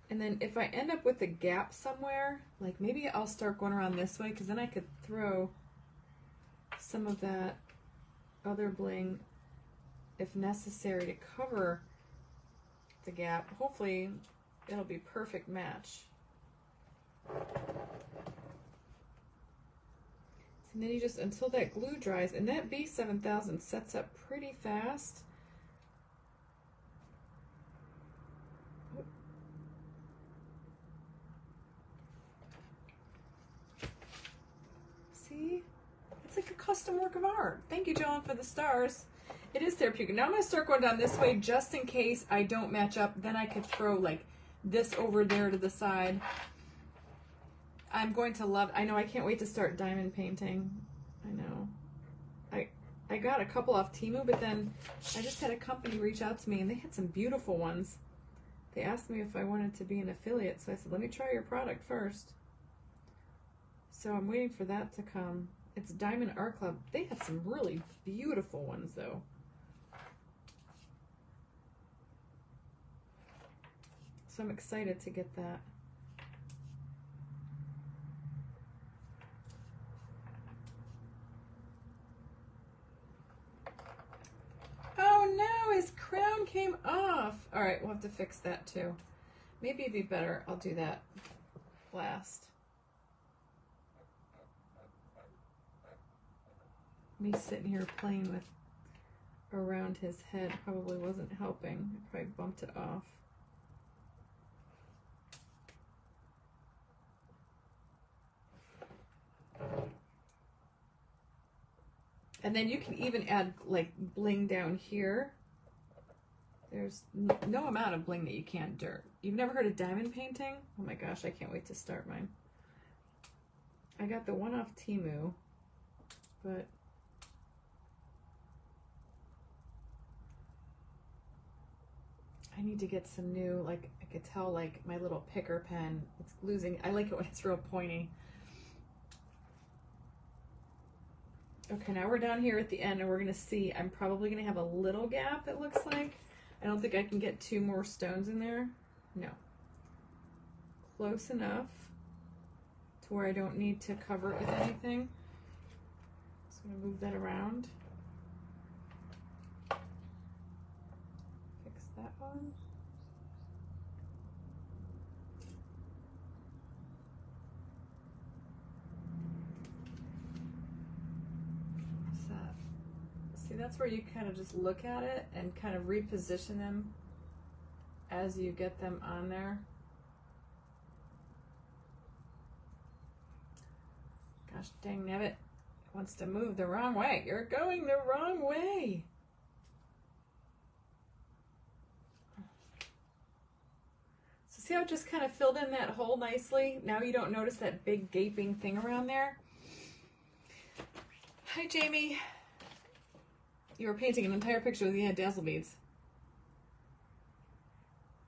And then if I end up with a gap somewhere, like maybe I'll start going around this way, because then I could throw some of that other bling if necessary to cover the gap. Hopefully it'll be perfect match. And then you just, until that glue dries, and that B7000 sets up pretty fast. See? It's like a custom work of art. Thank you, Joan, for the stars. It is therapeutic. Now I'm going to start going down this way just in case I don't match up. Then I could throw like this over there to the side. I'm going to love, I know, I can't wait to start diamond painting. I know. I got a couple off Temu, but then I just had a company reach out to me and they had some beautiful ones. They asked me if I wanted to be an affiliate, so I said, let me try your product first. So I'm waiting for that to come. It's Diamond Art Club. They had some really beautiful ones though. So I'm excited to get that. Oh no, his crown came off. All right, we'll have to fix that too. Maybe it'd be better, I'll do that last. Me sitting here playing with around his head probably wasn't helping if I bumped it off. And then you can even add like bling down here. There's no amount of bling that you can't do. You've never heard of diamond painting? Oh my gosh, I can't wait to start mine. I got the one off Temu, but I need to get some new, like I could tell like my little picker pen, it's losing, I like it when it's real pointy. Okay, now we're down here at the end and we're gonna see, I'm probably gonna have a little gap, it looks like. I don't think I can get 2 more stones in there. No. Close enough to where I don't need to cover it with anything. Just gonna move that around. Fix that one. See, that's where you kind of just look at it and kind of reposition them as you get them on there. Gosh dang nabbit, it wants to move the wrong way. You're going the wrong way. So see how it just kind of filled in that hole nicely? Now you don't notice that big gaping thing around there. Hi, Jamie. You were painting an entire picture with dazzle beads.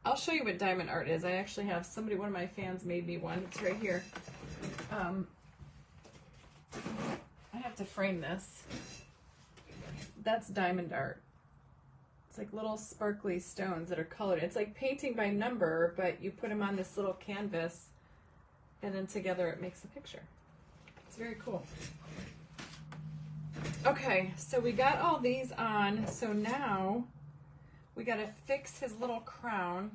I'll show you what diamond art is. I actually have somebody, one of my fans made me one. It's right here. I have to frame this. That's diamond art. It's like little sparkly stones that are colored. It's like painting by number, but you put them on this little canvas and then together it makes a picture. It's very cool. Okay, so we got all these on, so now we got to fix his little crown.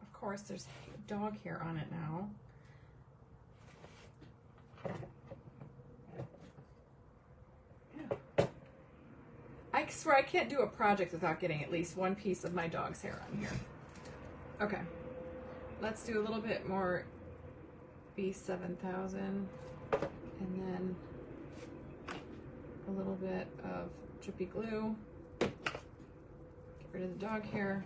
Of course, there's dog hair on it now. Yeah. I swear I can't do a project without getting at least one piece of my dog's hair on here. Okay, let's do a little bit more B7000, and then little bit of drippy glue. Get rid of the dog hair.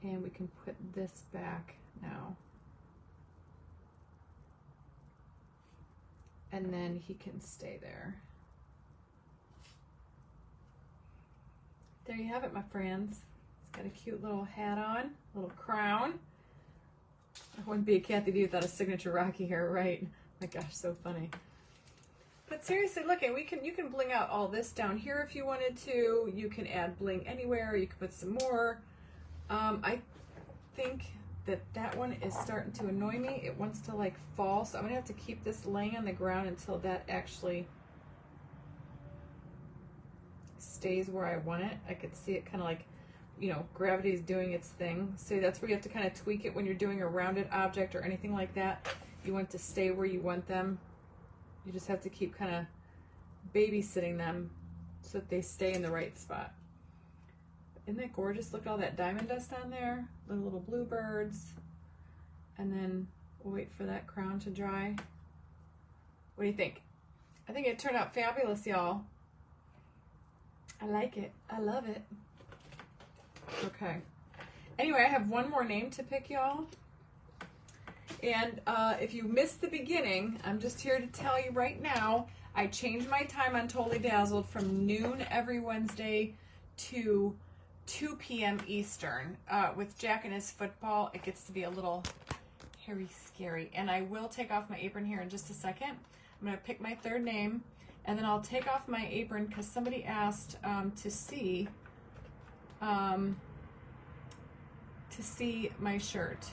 And we can put this back now. And then he can stay there. There you have it, my friends. He's got a cute little hat on, little crown. I wouldn't be a Kathy D without a signature Rocky hair, right? My gosh, so funny. But seriously, look, and you can bling out all this down here if you wanted to. You can add bling anywhere. You can put some more. I think that one is starting to annoy me. It wants to like fall, so I'm gonna have to keep this laying on the ground until that actually stays where I want it. I could see it kind of like, you know, gravity is doing its thing. So that's where you have to kind of tweak it when you're doing a rounded object or anything like that. You want to stay where you want them. You just have to keep kind of babysitting them so that they stay in the right spot. Isn't that gorgeous? Look at all that diamond dust on there, the little bluebirds. And then we'll wait for that crown to dry. What do you think? I think it turned out fabulous, y'all. I like it. I love it. Okay. Anyway, I have one more name to pick, y'all. And if you missed the beginning, I'm just here to tell you right now, I changed my time on Totally Dazzled from noon every Wednesday to 2 p.m. Eastern. With Jack and his football, it gets to be a little hairy scary. And I will take off my apron here in just a second. I'm going to pick my third name, and then I'll take off my apron because somebody asked to see my shirt.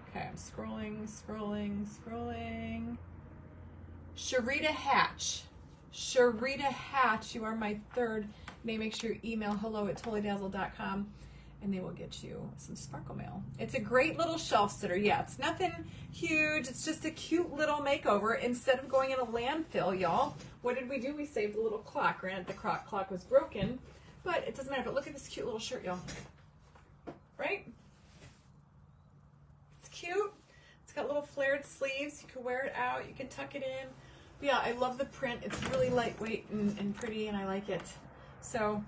Okay, I'm scrolling. Sharita Hatch. Sharita Hatch, you are my third name. Make sure you email hello@totallydazzled.com and they will get you some sparkle mail. It's a great little shelf sitter. Yeah, it's nothing huge. It's just a cute little makeover. Instead of going in a landfill, y'all, what did we do? We saved a little clock. Granted, the clock was broken, but it doesn't matter. But look at this cute little shirt, y'all. Right? It's cute. It's got little flared sleeves. You can wear it out. You can tuck it in. But yeah, I love the print. It's really lightweight and pretty, and I like it. So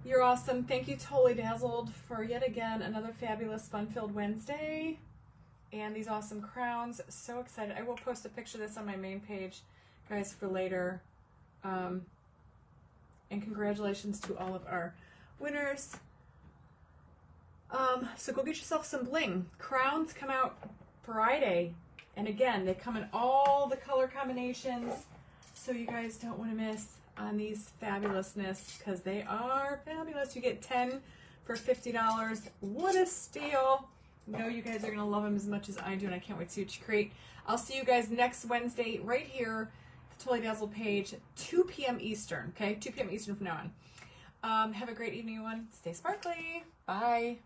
you're awesome. Thank you, Totally Dazzled, for yet again another fabulous fun-filled Wednesday and these awesome crowns. So excited. I will post a picture of this on my main page, guys, for later. And congratulations to all of our winners. So go get yourself some bling. Crowns come out Friday. And again, they come in all the color combinations, so you guys don't want to miss on these fabulousness, because they are fabulous. You get 10 for $50. What a steal. I know you guys are going to love them as much as I do, and I can't wait to see what you create. I'll see you guys next Wednesday right here, the Totally Dazzled page, 2 p.m. Eastern, okay? 2 p.m. Eastern from now on. Have a great evening, everyone. Stay sparkly. Bye.